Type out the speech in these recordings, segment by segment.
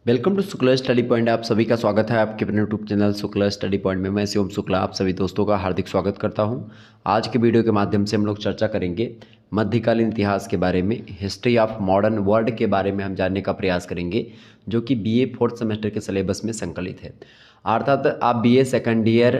Welcome to Shukla study point. आप सभी का स्वागत है आपके अपने YouTube channel Shukla study point में। मैं शिवम शुक्ला आप सभी दोस्तों का हार्दिक स्वागत करता हूं। आज के वीडियो के माध्यम से हम लोग चर्चा करेंगे मध्यकालीन इतिहास के बारे में, हिस्ट्री ऑफ मॉडर्न वर्ल्ड के बारे में हम जानने का प्रयास करेंगे, जो कि बीए फोर्थ सेमेस्टर के सिलेबस में संकलित है। अर्थात आप बीए सेकेंड ईयर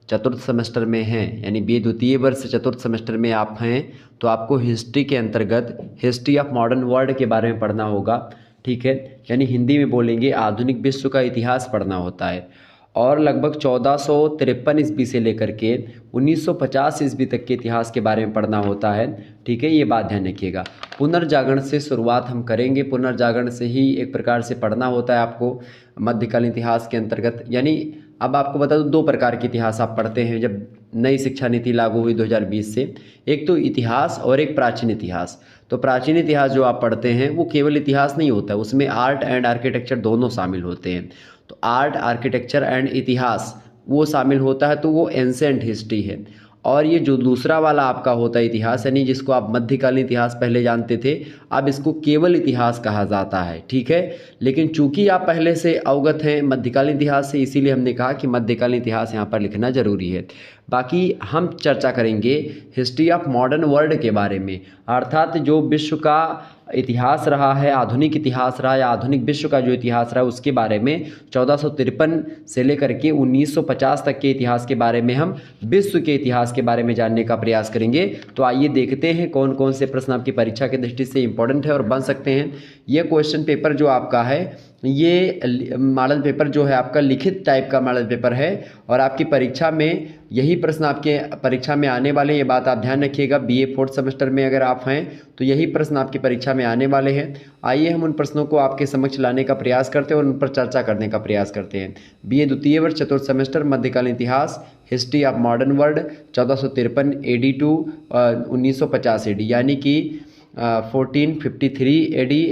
चतुर्थ सेमेस्टर में हैं, यानी बीए द्वितीय वर्ष चतुर्थ सेमेस्टर में आप हैं, तो आपको हिस्ट्री के अंतर्गत हिस्ट्री ऑफ मॉडर्न वर्ल्ड के बारे में पढ़ना होगा। ठीक है, यानी हिंदी में बोलेंगे आधुनिक विश्व का इतिहास पढ़ना होता है। और लगभग 1453 ईस्वी से लेकर के 1950 ईस्वी तक के इतिहास के बारे में पढ़ना होता है। ठीक है, ये बात ध्यान रखिएगा। पुनर्जागरण से शुरुआत हम करेंगे। पुनर्जागरण से ही एक प्रकार से पढ़ना होता है आपको मध्यकालीन इतिहास के अंतर्गत। यानी अब आपको बता दूं, दो प्रकार के इतिहास आप पढ़ते हैं जब नई शिक्षा नीति लागू हुई 2020 से। एक तो इतिहास और एक प्राचीन इतिहास। तो प्राचीन इतिहास जो आप पढ़ते हैं वो केवल इतिहास नहीं होता है, उसमें आर्ट एंड आर्किटेक्चर दोनों शामिल होते हैं। तो आर्ट, आर्किटेक्चर एंड इतिहास वो शामिल होता है, तो वो एंसेंट हिस्ट्री है। और ये जो दूसरा वाला आपका होता है इतिहास, यानी जिसको आप मध्यकालीन इतिहास पहले जानते थे, अब इसको केवल इतिहास कहा जाता है। ठीक है, लेकिन चूंकि आप पहले से अवगत हैं मध्यकालीन इतिहास से, इसीलिए हमने कहा कि मध्यकालीन इतिहास यहाँ पर लिखना जरूरी है। बाकी हम चर्चा करेंगे हिस्ट्री ऑफ मॉडर्न वर्ल्ड के बारे में, अर्थात जो विश्व का इतिहास रहा है, आधुनिक इतिहास रहा या आधुनिक विश्व का जो इतिहास रहा उसके बारे में 1453 से लेकर के 1950 तक के इतिहास के बारे में हम विश्व के इतिहास के बारे में जानने का प्रयास करेंगे। तो आइए देखते हैं कौन कौन से प्रश्न आपकी परीक्षा की दृष्टि से इंपॉर्टेंट है और बन सकते हैं। ये क्वेश्चन पेपर जो आपका है, ये मॉडल पेपर जो है आपका लिखित टाइप का मॉडल पेपर है, और आपकी परीक्षा में यही प्रश्न आपके परीक्षा में आने वाले, ये बात आप ध्यान रखिएगा। बीए फोर्थ सेमेस्टर में अगर आप हैं तो यही प्रश्न आपकी परीक्षा में आने वाले हैं। आइए हम उन प्रश्नों को आपके समक्ष लाने का प्रयास करते हैं और उन पर चर्चा करने का प्रयास करते हैं। बीए द्वितीय वर्ष चतुर्थ सेमेस्टर मध्यकालीन इतिहास, history of modern world 1453 AD to 1950 AD, यानी कि 1453 AD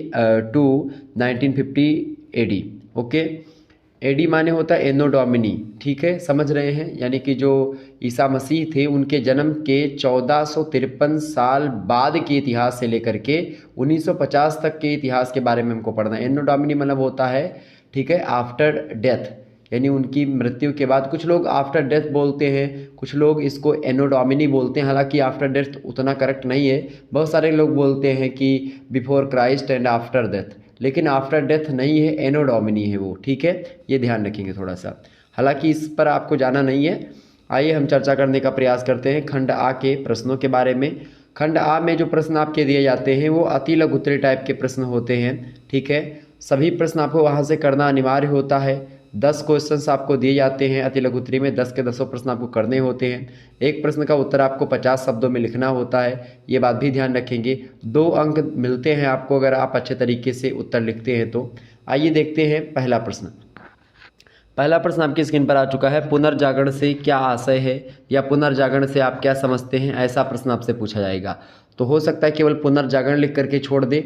to 1950 AD। Okay, AD माने होता है एनो डोमिनी। ठीक है, समझ रहे हैं, यानी कि जो ईसा मसीह थे उनके जन्म के 1453 साल बाद के इतिहास से लेकर के 1950 तक के इतिहास के बारे में हमको पढ़ना है। एनो डोमिनी मतलब होता है, ठीक है, आफ्टर डेथ, यानी उनकी मृत्यु के बाद। कुछ लोग आफ्टर डेथ बोलते हैं, कुछ लोग इसको एनो डोमिनी बोलते हैं, हालांकि आफ्टर डेथ उतना करेक्ट नहीं है। बहुत सारे लोग बोलते हैं कि before Christ and after death, लेकिन आफ्टर डेथ नहीं है, एनो डोमिनी है वो। ठीक है, ये ध्यान रखेंगे थोड़ा सा, हालांकि इस पर आपको जाना नहीं है। आइए हम चर्चा करने का प्रयास करते हैं खंड आ के प्रश्नों के बारे में। खंड आ में जो प्रश्न आपके दिए जाते हैं वो अति लघु उत्तरीय टाइप के प्रश्न होते हैं। ठीक है, सभी प्रश्न आपको वहाँ से करना अनिवार्य होता है। 10 क्वेश्चंस आपको दिए जाते हैं अति लघु उत्तरीय में, 10 के 10 प्रश्न आपको करने होते हैं। एक प्रश्न का उत्तर आपको 50 शब्दों में लिखना होता है, ये बात भी ध्यान रखेंगे। 2 अंक मिलते हैं आपको अगर आप अच्छे तरीके से उत्तर लिखते हैं तो। आइए देखते हैं पहला प्रश्न। पहला प्रश्न आपकी स्क्रीन पर आ चुका है। पुनर्जागरण से क्या आशय है, या पुनर्जागरण से आप क्या समझते हैं, ऐसा प्रश्न आपसे पूछा जाएगा। तो हो सकता है केवल पुनर्जागरण लिख करके छोड़ दे,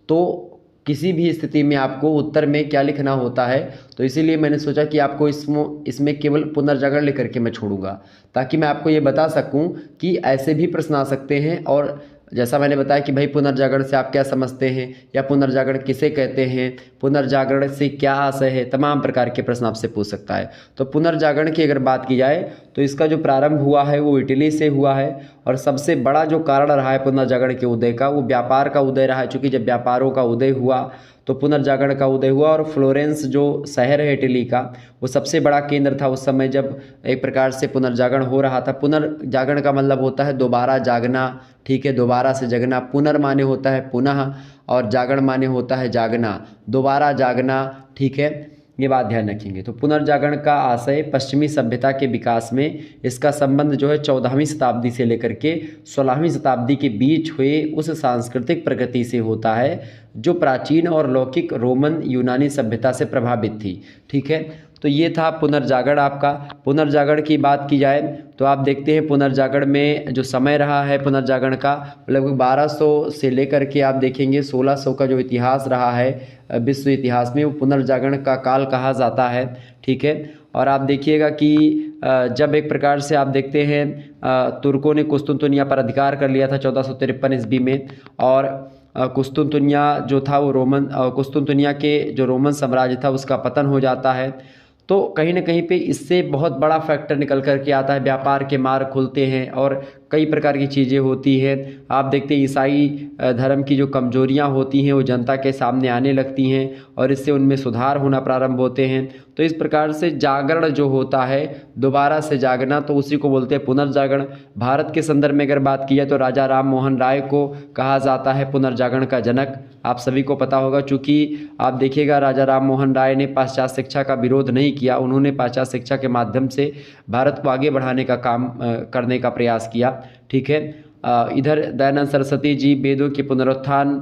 तो किसी भी स्थिति में आपको उत्तर में क्या लिखना होता है। तो इसीलिए मैंने सोचा कि आपको इसमें केवल पुनर्जागरण लिख करके मैं छोड़ूंगा, ताकि मैं आपको ये बता सकूं कि ऐसे भी प्रश्न आ सकते हैं। और जैसा मैंने बताया कि भाई पुनर्जागरण से आप क्या समझते हैं, या पुनर्जागरण किसे कहते हैं, पुनर्जागरण से क्या आशय है, तमाम प्रकार के प्रश्न आपसे पूछ सकता है। तो पुनर्जागरण की अगर बात की जाए तो इसका जो प्रारंभ हुआ है वो इटली से हुआ है, और सबसे बड़ा जो कारण रहा है पुनर्जागरण के उदय का वो व्यापार का उदय रहा है। चूँकि जब व्यापारों का उदय हुआ तो पुनर्जागरण का उदय हुआ, और फ्लोरेंस जो शहर है इटली का, वो सबसे बड़ा केंद्र था उस समय जब एक प्रकार से पुनर्जागरण हो रहा था। पुनर्जागरण का मतलब होता है दोबारा जागना। ठीक है, दोबारा से जगना। पुनर् माने होता है पुनः, और जागरण माने होता है जागना, दोबारा जागना। ठीक है, ये बात ध्यान रखेंगे। तो पुनर्जागरण का आशय पश्चिमी सभ्यता के विकास में इसका संबंध जो है 14वीं शताब्दी से लेकर के 16वीं शताब्दी के बीच हुए उस सांस्कृतिक प्रगति से होता है जो प्राचीन और लौकिक रोमन यूनानी सभ्यता से प्रभावित थी। ठीक है, तो ये था पुनर्जागरण आपका। पुनर्जागरण की बात की जाए तो आप देखते हैं पुनर्जागरण में जो समय रहा है पुनर्जागरण का, लगभग 1200 से लेकर के आप देखेंगे 1600 का जो इतिहास रहा है विश्व इतिहास में, वो पुनर्जागरण का काल कहा जाता है। ठीक है, और आप देखिएगा कि जब एक प्रकार से आप देखते हैं तुर्कों ने कुस्तुनतुनिया पर अधिकार कर लिया था 1453 ईस्वी में, और कुस्तुनतुनिया जो था वो कुस्तुनतुनिया के जो रोमन साम्राज्य था उसका पतन हो जाता है। तो कहीं ना कहीं पे इससे बहुत बड़ा फैक्टर निकल कर के आता है, व्यापार के मार्ग खुलते हैं और कई प्रकार की चीज़ें होती हैं। आप देखते हैं ईसाई धर्म की जो कमजोरियां होती हैं वो जनता के सामने आने लगती हैं और इससे उनमें सुधार होना प्रारंभ होते हैं। तो इस प्रकार से जागरण जो होता है, दोबारा से जागना, तो उसी को बोलते हैं पुनर्जागरण। भारत के संदर्भ में अगर बात की जाए तो राजा राम मोहन राय को कहा जाता है पुनर्जागरण का जनक। आप सभी को पता होगा, चूँकि आप देखिएगा राजा राम मोहन राय ने पाश्चात्य शिक्षा का विरोध नहीं किया, उन्होंने पाश्चात्य शिक्षा के माध्यम से भारत को आगे बढ़ाने का काम करने का प्रयास किया। ठीक है। इधर दयानंद सरस्वती जी वेदों के पुनरुत्थान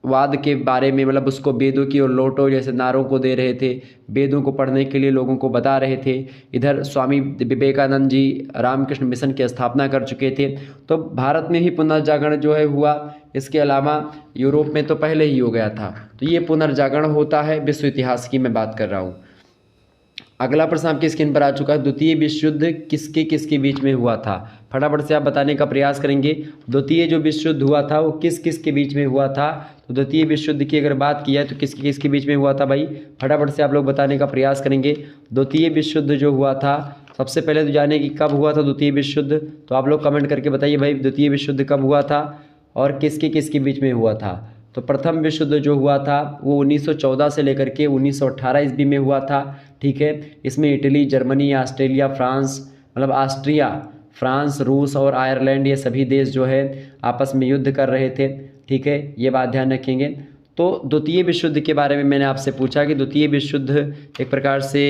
वाद के बारे में, मतलब उसको वेदों की और लौटो जैसे नारों को दे रहे थे, वेदों को पढ़ने के लिए लोगों को बता रहे थे। इधर स्वामी विवेकानंद जी रामकृष्ण मिशन की स्थापना कर चुके थे। तो भारत में ही पुनर्जागरण जो है हुआ। इसके अलावा यूरोप में तो पहले ही हो गया था। तो ये पुनर्जागरण होता है, विश्व इतिहास की मैं बात कर रहा हूँ। अगला प्रश्न आपकी स्क्रीन पर आ चुका है, द्वितीय विश्व युद्ध किसके किसके बीच में हुआ था? फटाफट से आप बताने का प्रयास करेंगे। द्वितीय जो विश्व युद्ध हुआ था वो किस किस के बीच में हुआ था? तो द्वितीय विश्व युद्ध की अगर बात की जाए तो किसके किसके बीच में हुआ था भाई? फटाफट से आप लोग बताने का प्रयास करेंगे। द्वितीय विश्व युद्ध जो हुआ था, सबसे पहले तो जाने कि कब हुआ था द्वितीय विश्व युद्ध, तो आप लोग कमेंट करके बताइए भाई द्वितीय विश्व युद्ध कब हुआ था और किसके किसके बीच में हुआ था। तो प्रथम विश्व युद्ध जो हुआ था वो 1914 से लेकर के 1918 ईस्वी में हुआ था। ठीक है। इसमें इटली, जर्मनी, ऑस्ट्रेलिया, फ्रांस, मतलब ऑस्ट्रिया, फ्रांस, रूस और आयरलैंड, ये सभी देश जो है आपस में युद्ध कर रहे थे। ठीक है, ये बात ध्यान रखेंगे। तो द्वितीय विश्व युद्ध के बारे में मैंने आपसे पूछा कि द्वितीय विश्व युद्ध एक प्रकार से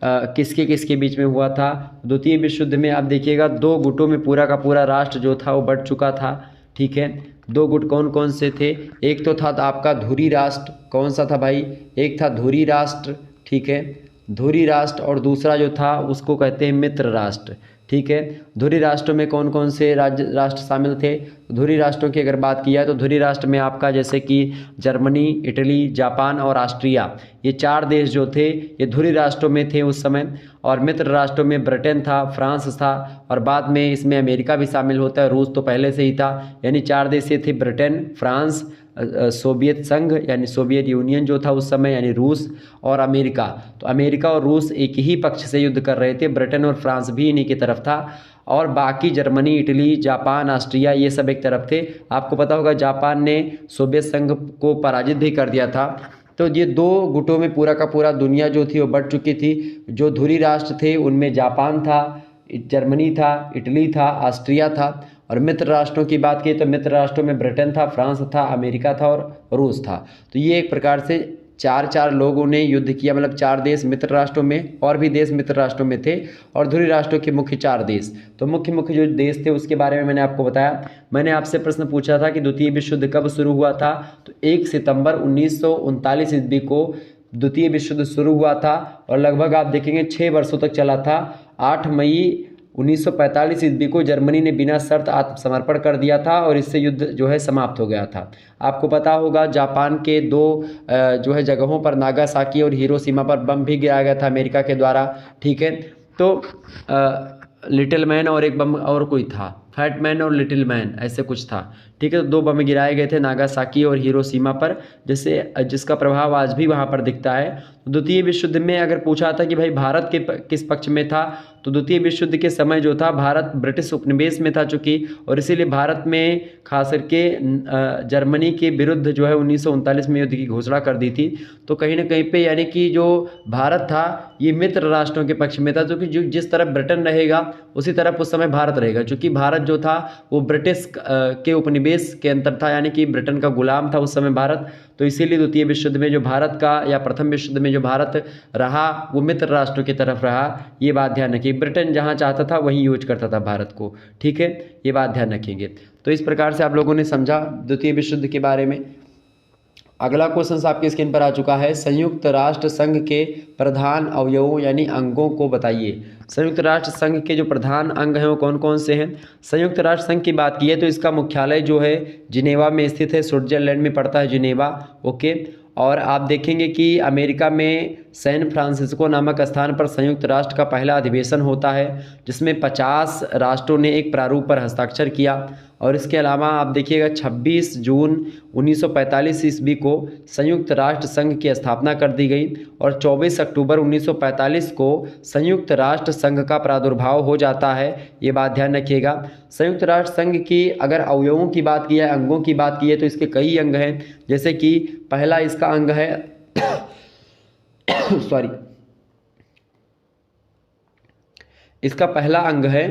किसके किसके बीच में हुआ था। द्वितीय विश्व युद्ध में आप देखिएगा दो गुटों में पूरा का पूरा राष्ट्र जो था वो बट चुका था। ठीक है। दो गुट कौन कौन से थे? एक तो था आपका धुरी राष्ट्र, कौन सा था भाई? एक था धुरी राष्ट्र। ठीक है, धुरी राष्ट्र, और दूसरा जो था उसको कहते हैं मित्र राष्ट्र। ठीक है। धुरी राष्ट्रों में कौन कौन से राष्ट्र शामिल थे? धुरी राष्ट्रों की अगर बात की जाए तो धुरी राष्ट्र में आपका जैसे कि जर्मनी, इटली, जापान और ऑस्ट्रिया, ये चार देश जो थे ये धुरी राष्ट्रों में थे उस समय। और मित्र राष्ट्रों में ब्रिटेन था, फ्रांस था और बाद में इसमें अमेरिका भी शामिल होता है, रूस तो पहले से ही था। यानी चार देश ये थे, ब्रिटेन, फ्रांस, सोवियत संघ यानी सोवियत यूनियन जो था उस समय यानी रूस, और अमेरिका। तो अमेरिका और रूस एक ही पक्ष से युद्ध कर रहे थे, ब्रिटेन और फ्रांस भी इन्हीं की तरफ था और बाकी जर्मनी, इटली, जापान, ऑस्ट्रिया ये सब एक तरफ थे। आपको पता होगा जापान ने सोवियत संघ को पराजित भी कर दिया था। तो ये दो गुटों में पूरा का पूरा दुनिया जो थी वो बट चुकी थी। जो धुरी राष्ट्र थे उनमें जापान था, जर्मनी था, इटली था, ऑस्ट्रिया था। और मित्र राष्ट्रों की बात की तो मित्र राष्ट्रों में ब्रिटेन था, फ्रांस था, अमेरिका था और रूस था। तो ये एक प्रकार से चार चार लोगों ने युद्ध किया, मतलब चार देश मित्र राष्ट्रों में, और भी देश मित्र राष्ट्रों में थे और धुरी राष्ट्रों के मुख्य चार देश। तो मुख्य मुख्य जो देश थे उसके बारे में मैंने आपको बताया। मैंने आपसे प्रश्न पूछा था कि द्वितीय विश्व युद्ध कब शुरू हुआ था? तो 1 सितंबर 1939 ईस्वी को द्वितीय विश्व युद्ध शुरू हुआ था और लगभग आप देखेंगे 6 वर्षों तक चला था। 8 मई 1945 ईस्वी को जर्मनी ने बिना शर्त आत्मसमर्पण कर दिया था और इससे युद्ध जो है समाप्त हो गया था। आपको पता होगा जापान के दो जो है जगहों पर, नागासाकी और हिरोशिमा पर बम भी गिराया गया था अमेरिका के द्वारा। ठीक है। तो लिटिल मैन और एक बम और कोई था, फैट मैन और लिटिल मैन ऐसे कुछ था। ठीक है। तो 2 बम गिराए गए थे नागासाकी और हिरोशिमा पर, जिसका प्रभाव आज भी वहाँ पर दिखता है। द्वितीय विश्व युद्ध में अगर पूछा था कि भाई भारत के किस पक्ष में था, तो द्वितीय विश्व युद्ध के समय जो था भारत ब्रिटिश उपनिवेश में था चूँकि, और इसीलिए भारत में खास करके जर्मनी के विरुद्ध जो है 1939 में युद्ध की घोषणा कर दी थी। तो कहीं ना कहीं पे यानी कि जो भारत था ये मित्र राष्ट्रों के पक्ष में था, क्योंकि जो जिस तरफ ब्रिटेन रहेगा उसी तरफ उस समय भारत रहेगा। चूँकि भारत जो था वो ब्रिटिश के उपनिवेश के अंतर था, यानी कि ब्रिटेन का गुलाम था उस समय भारत। तो इसीलिए द्वितीय विश्व युद्ध में जो भारत का, या प्रथम विश्व युद्ध में जो भारत रहा वो मित्र राष्ट्रों की तरफ रहा। ये बात ध्यान रखिए, ब्रिटेन जहाँ चाहता था वहीं यूज करता था भारत को। ठीक है, ये बात ध्यान रखेंगे। तो इस प्रकार से आप लोगों ने समझा द्वितीय विश्व युद्ध के बारे में। अगला क्वेश्चन आपकी स्क्रीन पर आ चुका है, संयुक्त राष्ट्र संघ के प्रधान अवयवों यानी अंगों को बताइए। संयुक्त राष्ट्र संघ के जो प्रधान अंग हैं वो कौन कौन से हैं? संयुक्त राष्ट्र संघ की बात की है तो इसका मुख्यालय जो है जिनेवा में स्थित है, स्विट्जरलैंड में पड़ता है जिनेवा। ओके। और आप देखेंगे कि अमेरिका में सैन फ्रांसिस्को नामक स्थान पर संयुक्त राष्ट्र का पहला अधिवेशन होता है, जिसमें 50 राष्ट्रों ने एक प्रारूप पर हस्ताक्षर किया। और इसके अलावा आप देखिएगा 26 जून 1945 ईस्वी को संयुक्त राष्ट्र संघ की स्थापना कर दी गई और 24 अक्टूबर 1945 को संयुक्त राष्ट्र संघ का प्रादुर्भाव हो जाता है। ये बात ध्यान रखिएगा। संयुक्त राष्ट्र संघ की अगर अवयवों की बात की जाए, अंगों की बात की जाए, तो इसके कई अंग हैं। जैसे कि पहला इसका अंग है सॉरी इसका पहला अंग है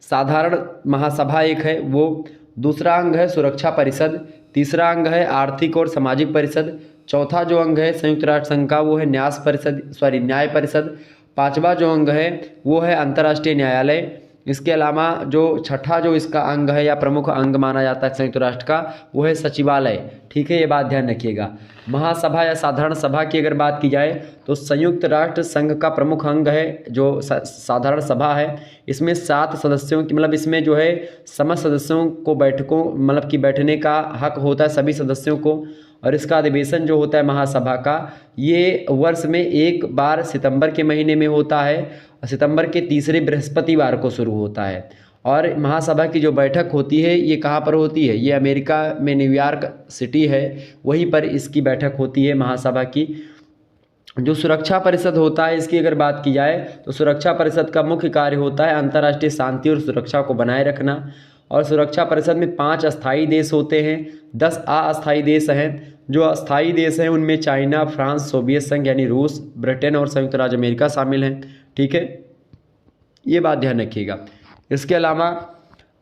साधारण महासभा, एक है वो। दूसरा अंग है सुरक्षा परिषद। तीसरा अंग है आर्थिक और सामाजिक परिषद। चौथा जो अंग है संयुक्त राष्ट्र संघ का वो है न्याय परिषद। पांचवा जो अंग है वो है अंतर्राष्ट्रीय न्यायालय। इसके अलावा जो छठा जो इसका अंग है या प्रमुख अंग माना जाता है संयुक्त राष्ट्र का, वो है सचिवालय। ठीक है, ये बात ध्यान रखिएगा। महासभा या साधारण सभा की अगर बात की जाए तो संयुक्त राष्ट्र संघ का प्रमुख अंग है जो साधारण सभा है। इसमें 7 सदस्यों की मतलब इसमें जो है समस्त सदस्यों को बैठने का हक होता है सभी सदस्यों को। और इसका अधिवेशन जो होता है महासभा का, ये वर्ष में एक बार सितंबर के महीने में होता है। सितंबर के तीसरे बृहस्पतिवार को शुरू होता है। और महासभा की जो बैठक होती है ये कहाँ पर होती है? ये अमेरिका में न्यूयॉर्क सिटी है, वहीं पर इसकी बैठक होती है महासभा की। जो सुरक्षा परिषद होता है, इसकी अगर बात की जाए तो सुरक्षा परिषद का मुख्य कार्य होता है अंतर्राष्ट्रीय शांति और सुरक्षा को बनाए रखना। और सुरक्षा परिषद में 5 अस्थायी देश होते हैं, 10 अस्थायी देश हैं। जो अस्थायी देश हैं उनमें चाइना, फ्रांस, सोवियत संघ यानी रूस, ब्रिटेन और संयुक्त राज्य अमेरिका शामिल हैं। ठीक है, ये बात ध्यान रखिएगा। इसके अलावा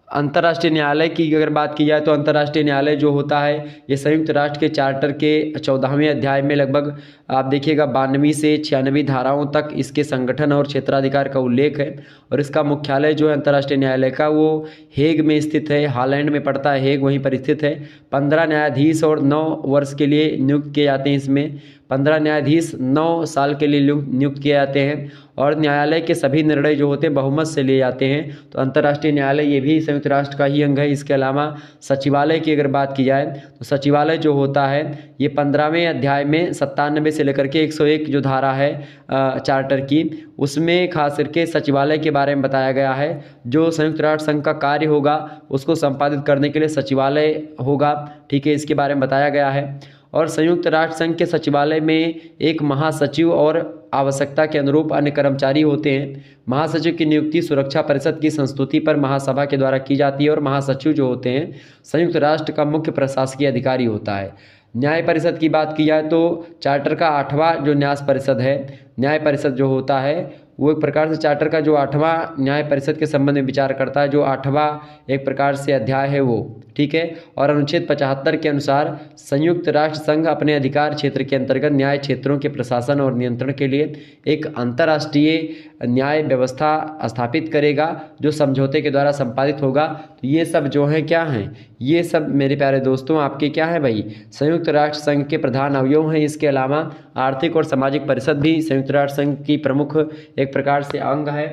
अंतर्राष्ट्रीय न्यायालय की अगर बात की जाए तो अंतर्राष्ट्रीय न्यायालय जो होता है ये संयुक्त राष्ट्र के चार्टर के 14वें अध्याय में लगभग आप देखिएगा 92 से 96 धाराओं तक इसके संगठन और क्षेत्राधिकार का उल्लेख है। और इसका मुख्यालय जो है अंतर्राष्ट्रीय न्यायालय का वो हेग में स्थित है, हॉलैंड में पड़ता है हेग, वहीं पर स्थित है। 15 न्यायाधीश और 9 वर्ष के लिए नियुक्त किए जाते हैं। इसमें 15 न्यायाधीश 9 साल के लिए नियुक्त किए जाते हैं। और न्यायालय के सभी निर्णय जो होते हैं बहुमत से लिए जाते हैं। तो अंतर्राष्ट्रीय न्यायालय ये भी संयुक्त राष्ट्र का ही अंग है। इसके अलावा सचिवालय की अगर बात की जाए तो सचिवालय जो होता है ये 15वें अध्याय में 97 से लेकर के 101 जो धारा है चार्टर की, उसमें खास करके सचिवालय के बारे में बताया गया है। जो संयुक्त राष्ट्र संघ का कार्य होगा उसको संपादित करने के लिए सचिवालय होगा। ठीक है, इसके बारे में बताया गया है। और संयुक्त राष्ट्र संघ के सचिवालय में एक महासचिव और आवश्यकता के अनुरूप अन्य कर्मचारी होते हैं। महासचिव की नियुक्ति सुरक्षा परिषद की संस्तुति पर महासभा के द्वारा की जाती है। और महासचिव जो होते हैं संयुक्त राष्ट्र का मुख्य प्रशासकीय अधिकारी होता है। न्याय परिषद की बात की जाए तो चार्टर का 8वां जो न्याय परिषद है, न्याय परिषद जो होता है वो एक प्रकार से चार्टर का जो 8वां न्याय परिषद के संबंध में विचार करता है। जो 8वां एक प्रकार से अध्याय है वो। ठीक है, और अनुच्छेद 75 के अनुसार संयुक्त राष्ट्र संघ अपने अधिकार क्षेत्र के अंतर्गत न्याय क्षेत्रों के प्रशासन और नियंत्रण के लिए एक अंतर्राष्ट्रीय न्याय व्यवस्था स्थापित करेगा जो समझौते के द्वारा संपादित होगा। तो ये सब जो हैं क्या हैं? ये सब मेरे प्यारे दोस्तों आपके क्या है भाई? संयुक्त राष्ट्र संघ के प्रधान अवयव हैं। इसके अलावा आर्थिक और सामाजिक परिषद भी संयुक्त राष्ट्र संघ की प्रमुख एक प्रकार से अंग है।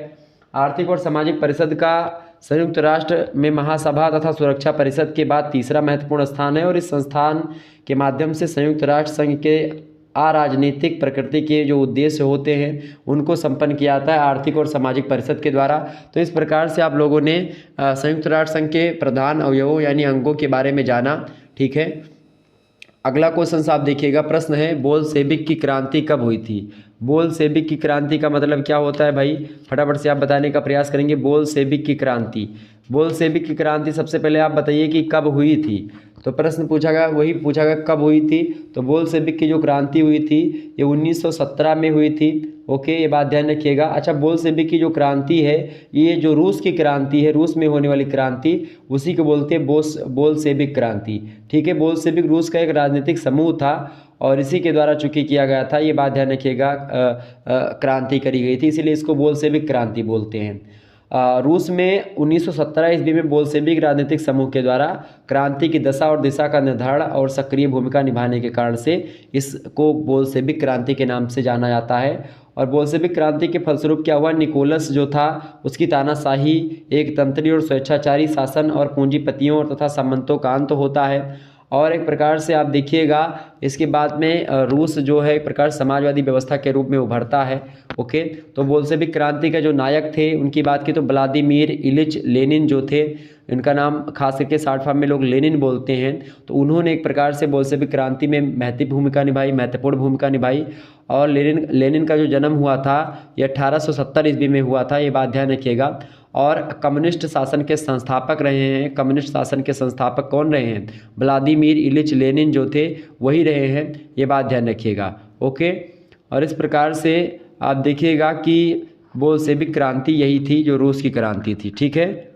आर्थिक और सामाजिक परिषद का संयुक्त राष्ट्र में महासभा तथा सुरक्षा परिषद के बाद तीसरा महत्वपूर्ण स्थान है। और इस संस्थान के माध्यम से संयुक्त राष्ट्र संघ के अराजनीतिक प्रकृति के जो उद्देश्य होते हैं उनको संपन्न किया जाता है आर्थिक और सामाजिक परिषद के द्वारा। तो इस प्रकार से आप लोगों ने संयुक्त राष्ट्र संघ के प्रधान अवयवों यानी अंगों के बारे में जाना। ठीक है, अगला क्वेश्चन आप देखिएगा। प्रश्न है बोल्शेविक की क्रांति कब हुई थी? बोल्शेविक की क्रांति का मतलब क्या होता है भाई? फटाफट से आप बताने का प्रयास करेंगे। बोल्शेविक की क्रांति, बोल्शेविक की क्रांति सबसे पहले आप बताइए कि कब हुई थी। तो प्रश्न पूछा गया, वही पूछा गया कब हुई थी। तो बोल्शेविक की जो क्रांति हुई थी ये 1917 में हुई थी। ओके, ये बात ध्यान रखिएगा। अच्छा, बोल्शेविक की जो क्रांति है ये जो रूस की क्रांति है, रूस में होने वाली क्रांति, उसी को बोलते हैं बोल्शेविक क्रांति। ठीक है, बोल्शेविक रूस का एक राजनीतिक समूह था और इसी के द्वारा चूंकि किया गया था, ये बात ध्यान रखिएगा, क्रांति करी गई थी, इसीलिए इसको बोल्शेविक क्रांति बोलते हैं। रूस में 1917 ईस्वी में बोल्शेविक राजनीतिक समूह के द्वारा क्रांति की दशा और दिशा का निर्धारण और सक्रिय भूमिका निभाने के कारण से इसको बोल्शेविक क्रांति के नाम से जाना जाता है। और बोल्शेविक क्रांति के फलस्वरूप क्या हुआ? निकोलस जो था उसकी तानाशाही, एक तंत्री और स्वेच्छाचारी शासन और पूंजीपतियों तथा सामंतों का अंत होता है। और एक प्रकार से आप देखिएगा इसके बाद में रूस जो है एक प्रकार समाजवादी व्यवस्था के रूप में उभरता है। ओके, तो बोल्शेविक क्रांति के जो नायक थे उनकी बात की तो व्लादिमीर इलिच लेनिन जो थे, इनका नाम खास करके शॉर्ट फॉर्म में लोग लेनिन बोलते हैं। तो उन्होंने एक प्रकार से बोल्शेविक क्रांति में महत्वपूर्ण भूमिका निभाई। और लेनिन का जो जन्म हुआ था ये 1870 ईस्वी में हुआ था, ये बात ध्यान रखिएगा। और कम्युनिस्ट शासन के संस्थापक रहे हैं। कम्युनिस्ट शासन के संस्थापक कौन रहे हैं? व्लादिमीर इलिच लेनिन जो थे वही रहे हैं, ये बात ध्यान रखिएगा। ओके, और इस प्रकार से आप देखिएगा कि बोल्शेविक क्रांति यही थी जो रूस की क्रांति थी। ठीक है,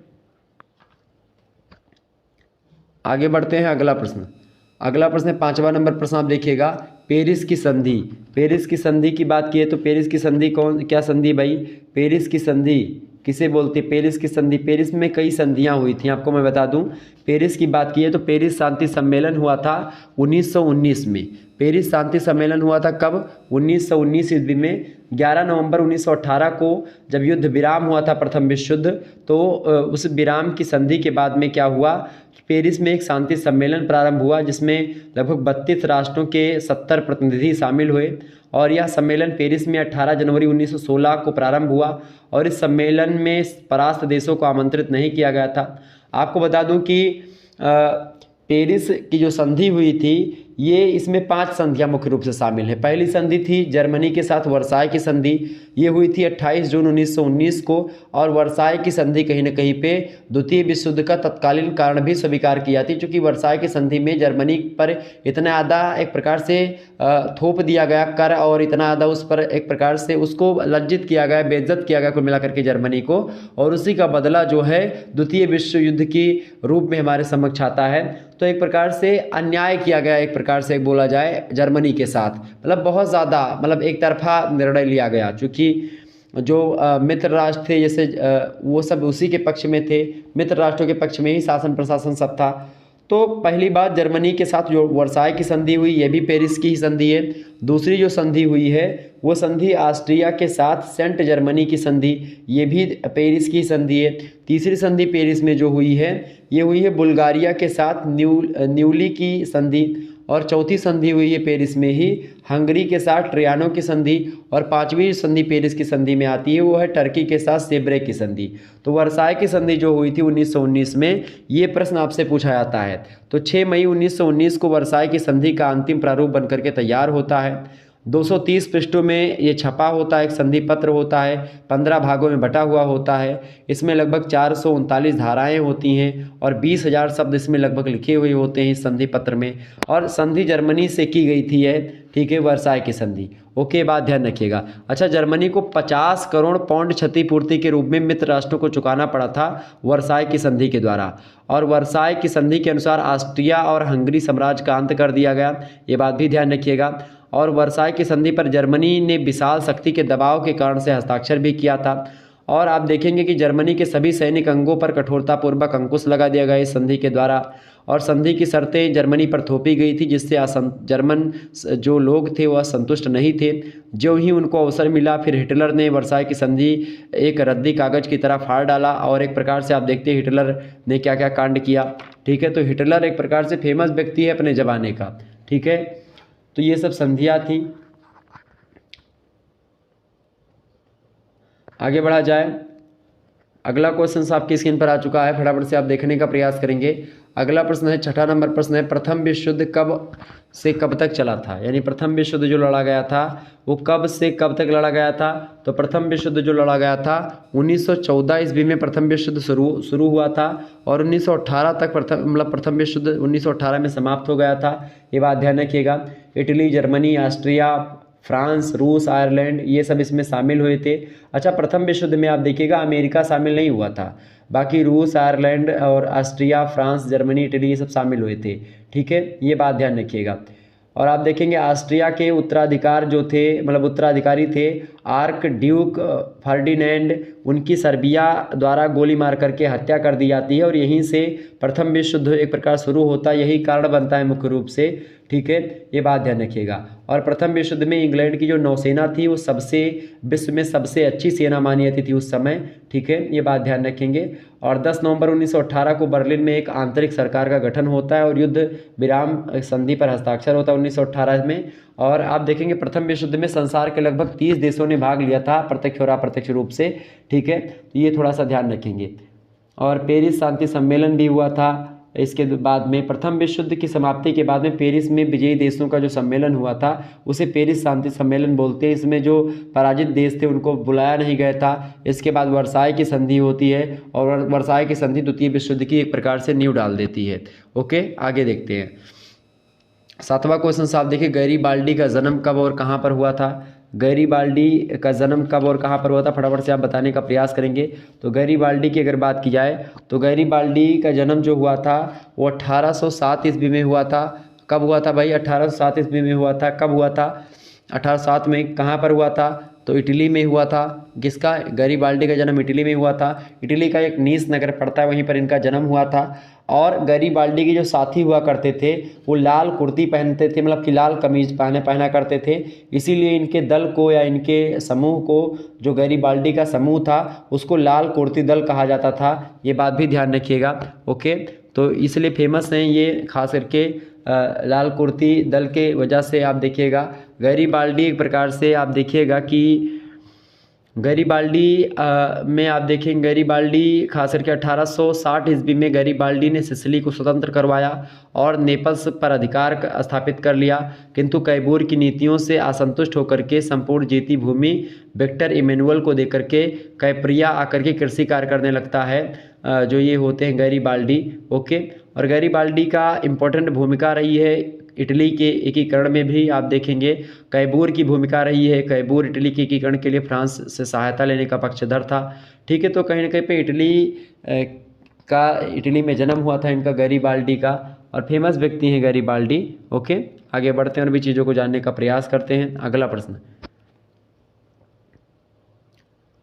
आगे बढ़ते हैं। अगला प्रश्न है 5वां नंबर प्रश्न। आप देखिएगा पेरिस की संधि। पेरिस की संधि की बात की है तो पेरिस की संधि क्या संधि भाई? पेरिस की संधि किसे बोलते हैं? पेरिस की संधि, पेरिस में कई संधियां हुई थी, आपको मैं बता दूं। पेरिस की बात की है तो पेरिस शांति सम्मेलन हुआ था 1919 में। पेरिस शांति सम्मेलन हुआ था कब? 1919 ईस्वी में। 11 नवंबर 1918 को जब युद्ध विराम हुआ था प्रथम विश्व युद्ध, तो उस विराम की संधि के बाद में क्या हुआ? पेरिस में एक शांति सम्मेलन प्रारंभ हुआ जिसमें लगभग 32 राष्ट्रों के 70 प्रतिनिधि शामिल हुए। और यह सम्मेलन पेरिस में 18 जनवरी 1916 को प्रारंभ हुआ और इस सम्मेलन में परास्त देशों को आमंत्रित नहीं किया गया था। आपको बता दूं कि पेरिस की जो संधि हुई थी ये इसमें 5 संधियां मुख्य रूप से शामिल हैं। पहली संधि थी जर्मनी के साथ वर्साय की संधि, ये हुई थी 28 जून 1919 को। और वर्साय की संधि कहीं ना कहीं पे द्वितीय विश्व युद्ध का तत्कालीन कारण भी स्वीकार की जाती, क्योंकि वर्साय की संधि में जर्मनी पर इतना ज़्यादा एक प्रकार से थोप दिया गया कर और इतना ज़्यादा उस पर एक प्रकार से उसको लज्जित किया गया, बेइज्जत किया गया कुल मिलाकर के जर्मनी को, और उसी का बदला जो है द्वितीय विश्व युद्ध की रूप में हमारे समक्ष आता है। तो एक प्रकार से अन्याय किया गया, एक प्रकार से बोला जाए जर्मनी के साथ, मतलब बहुत ज़्यादा मतलब एक तरफा निर्णय लिया गया। चूँकि जो मित्र राष्ट्र थे जैसे वो सब उसी के पक्ष में थे, मित्र राष्ट्रों के पक्ष में ही शासन प्रशासन सब था। तो पहली बात जर्मनी के साथ जो वर्साय की संधि हुई ये भी पेरिस की ही संधि है। दूसरी जो संधि हुई है वो संधि ऑस्ट्रिया के साथ सेंट जर्मनी की संधि, ये भी पेरिस की संधि है। तीसरी संधि पेरिस में जो हुई है ये हुई है बुल्गारिया के साथ न्यूली की संधि। और चौथी संधि हुई है पेरिस में ही हंगरी के साथ ट्रियानो की संधि। और 5वीं संधि पेरिस की संधि में आती है वो है टर्की के साथ सेब्रे की संधि। तो वर्साय की संधि जो हुई थी 1919 में, ये प्रश्न आपसे पूछा जाता है। तो 6 मई 1919 को वर्साय की संधि का अंतिम प्रारूप बनकर के तैयार होता है। 230 पृष्ठों में ये छपा होता है, एक संधि पत्र होता है, 15 भागों में बटा हुआ होता है। इसमें लगभग 439 धाराएं होती हैं और 20,000 शब्द इसमें लगभग लिखे हुए होते हैं इस संधि पत्र में। और संधि जर्मनी से की गई थी है, ठीक है, वर्साय की संधि। ओके, बात ध्यान रखिएगा। अच्छा, जर्मनी को 50 करोड़ पाउंड क्षतिपूर्ति के रूप में मित्र राष्ट्रों को चुकाना पड़ा था वर्साय की संधि के द्वारा। और वर्साय की संधि के अनुसार ऑस्ट्रिया और हंगरी साम्राज्य का अंत कर दिया गया, ये बात भी ध्यान रखिएगा। और वर्साय की संधि पर जर्मनी ने विशाल शक्ति के दबाव के कारण से हस्ताक्षर भी किया था। और आप देखेंगे कि जर्मनी के सभी सैनिक अंगों पर कठोरतापूर्वक अंकुश लगा दिया गया इस संधि के द्वारा। और संधि की शर्तें जर्मनी पर थोपी गई थी जिससे जर्मन जो लोग थे वह संतुष्ट नहीं थे। जो ही उनको अवसर मिला फिर हिटलर ने वर्साय की संधि एक रद्दी कागज की तरह फाड़ डाला। और एक प्रकार से आप देखते हैं हिटलर ने क्या क्या कांड किया, ठीक है। तो हिटलर एक प्रकार से फेमस व्यक्ति है अपने ज़माने का, ठीक है। तो ये सब संधियाँ थी। आगे बढ़ा जाए। अगला क्वेश्चन आपकी स्क्रीन पर आ चुका है, फटाफट से आप देखने का प्रयास करेंगे। अगला प्रश्न है 6ठा नंबर प्रश्न है, प्रथम विश्व युद्ध कब से कब तक चला था? यानी प्रथम विश्व युद्ध जो लड़ा गया था वो कब से कब तक लड़ा गया था? तो प्रथम विश्व युद्ध जो लड़ा गया था 1914 ईस्वी में प्रथम विश्व युद्ध शुरू हुआ था और 1918 तक प्रथम विश्व युद्ध 1918 में समाप्त हो गया था, ये बात ध्यान रखिएगा। इटली, जर्मनी, ऑस्ट्रिया, फ्रांस, रूस, आयरलैंड ये सब इसमें शामिल हुए थे। अच्छा, प्रथम विश्व युद्ध में आप देखिएगा अमेरिका शामिल नहीं हुआ था, बाकी रूस, आयरलैंड और ऑस्ट्रिया, फ्रांस, जर्मनी, इटली ये सब शामिल हुए थे, ठीक है, ये बात ध्यान रखिएगा। और आप देखेंगे ऑस्ट्रिया के उत्तराधिकारी थे आर्क ड्यूक फर्डिनेंड, उनकी सर्बिया द्वारा गोली मार करके हत्या कर दी जाती है और यहीं से प्रथम विश्व युद्ध एक प्रकार शुरू होता है, यही कारण बनता है मुख्य रूप से, ठीक है, ये बात ध्यान रखिएगा। और प्रथम विश्व युद्ध में इंग्लैंड की जो नौसेना थी वो विश्व में सबसे अच्छी सेना मानी जाती थी उस समय, ठीक है, ये बात ध्यान रखेंगे। और 10 नवंबर 1918 को बर्लिन में एक आंतरिक सरकार का गठन होता है और युद्ध विराम संधि पर हस्ताक्षर होता है 1918 में। और आप देखेंगे प्रथम विश्व युद्ध में संसार के लगभग 30 देशों ने भाग लिया था, प्रत्यक्ष और अप्रत्यक्ष रूप से, ठीक है, तो ये थोड़ा सा ध्यान रखेंगे। और पेरिस शांति सम्मेलन भी हुआ था इसके बाद में। प्रथम विश्व युद्ध की समाप्ति के बाद में पेरिस में विजयी देशों का जो सम्मेलन हुआ था उसे पेरिस शांति सम्मेलन बोलते हैं। इसमें जो पराजित देश थे उनको बुलाया नहीं गया था। इसके बाद वर्साई की संधि होती है और वर्साई की संधि द्वितीय विश्व युद्ध की एक प्रकार से नींव डाल देती है। ओके, आगे देखते हैं। 7वां क्वेश्चन साहब देखिए, गैरीबाल्डी का जन्म कब और कहाँ पर हुआ था? गैरीबाल्डी का जन्म कब और कहाँ पर हुआ था, फटाफट से आप बताने का प्रयास करेंगे। तो गैरीबाल्डी की अगर बात की जाए तो गैरीबाल्डी का जन्म जो हुआ था वो 1807 ईस्वी में हुआ था। कब हुआ था भाई? 1807 ईस्वी में हुआ था। कब हुआ था? 1807 में। कहाँ पर हुआ था? तो इटली में हुआ था। किसका? गैरीबाल्डी का जन्म इटली में हुआ था। इटली का एक नीस नगर पड़ता है, वहीं पर इनका जन्म हुआ था। और गैरीबाल्डी के जो साथी हुआ करते थे वो लाल कुर्ती पहनते थे, मतलब कि लाल कमीज पहना करते थे। इसीलिए इनके दल को या इनके समूह को, जो गैरीबाल्डी का समूह था, उसको लाल कुर्ती दल कहा जाता था। ये बात भी ध्यान रखिएगा। ओके, तो इसलिए फेमस हैं ये, खास करके लाल कुर्ती दल के वजह से। आप देखिएगा गैरीबाल्डी एक प्रकार से आप देखिएगा कि गैरीबाल्डी में आप देखेंगे गैरीबाल्डी खास करके 1860 ईस्वी में गैरीबाल्डी ने सिसिली को स्वतंत्र करवाया और नेपल्स पर अधिकार स्थापित कर लिया, किंतु कैबूर की नीतियों से असंतुष्ट होकर के संपूर्ण जीती भूमि विक्टर इमैनुअल को देकर के कैप्रिया आकर के कृषि कार्य करने लगता है, जो ये होते हैं गैरीबाल्डी। ओके, और गैरीबाल्डी का इम्पोर्टेंट भूमिका रही है इटली के एकीकरण में भी। आप देखेंगे कैबूर की भूमिका रही है। कैबूर इटली के एकीकरण के लिए फ्रांस से सहायता लेने का पक्षधर था, ठीक है। तो कहीं ना कहीं पे इटली में जन्म हुआ था इनका, गैरीबाल्डी का, और फेमस व्यक्ति हैं गैरीबाल्डी। ओके, आगे बढ़ते हैं और भी चीज़ों को जानने का प्रयास करते हैं। अगला प्रश्न,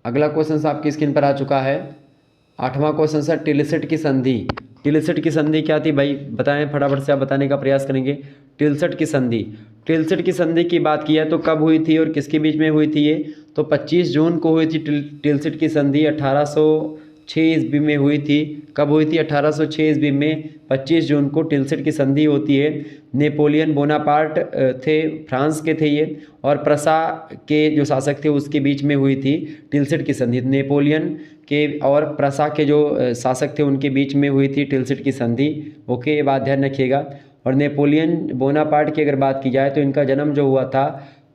अगला क्वेश्चन आपकी स्क्रीन पर आ चुका है। 8वां क्वेश्चन सर, टिलसिट की संधि। टिलसिट की संधि क्या थी भाई, बताएं, फटाफट से आप बताने का प्रयास करेंगे। टिलसिट की संधि, टिलसिट की संधि की बात की है तो कब हुई थी और किसके बीच में हुई थी ये? तो 25 जून को हुई थी टिलसिट की संधि, 1806 ईस्वी में हुई थी। कब हुई थी? 1806 ईस्वी में 25 जून को टिलसिट की संधि होती है। नेपोलियन बोनापार्ट थे, फ्रांस के थे ये, और प्रसा के जो शासक थे उसके बीच में हुई थी टिलसिट की संधि। नेपोलियन के और प्रसा के जो शासक थे उनके बीच में हुई थी टिलसिट की संधि। ओके, ये बात ध्यान रखिएगा। और नेपोलियन बोनापार्ट की अगर बात की जाए तो इनका जन्म जो हुआ था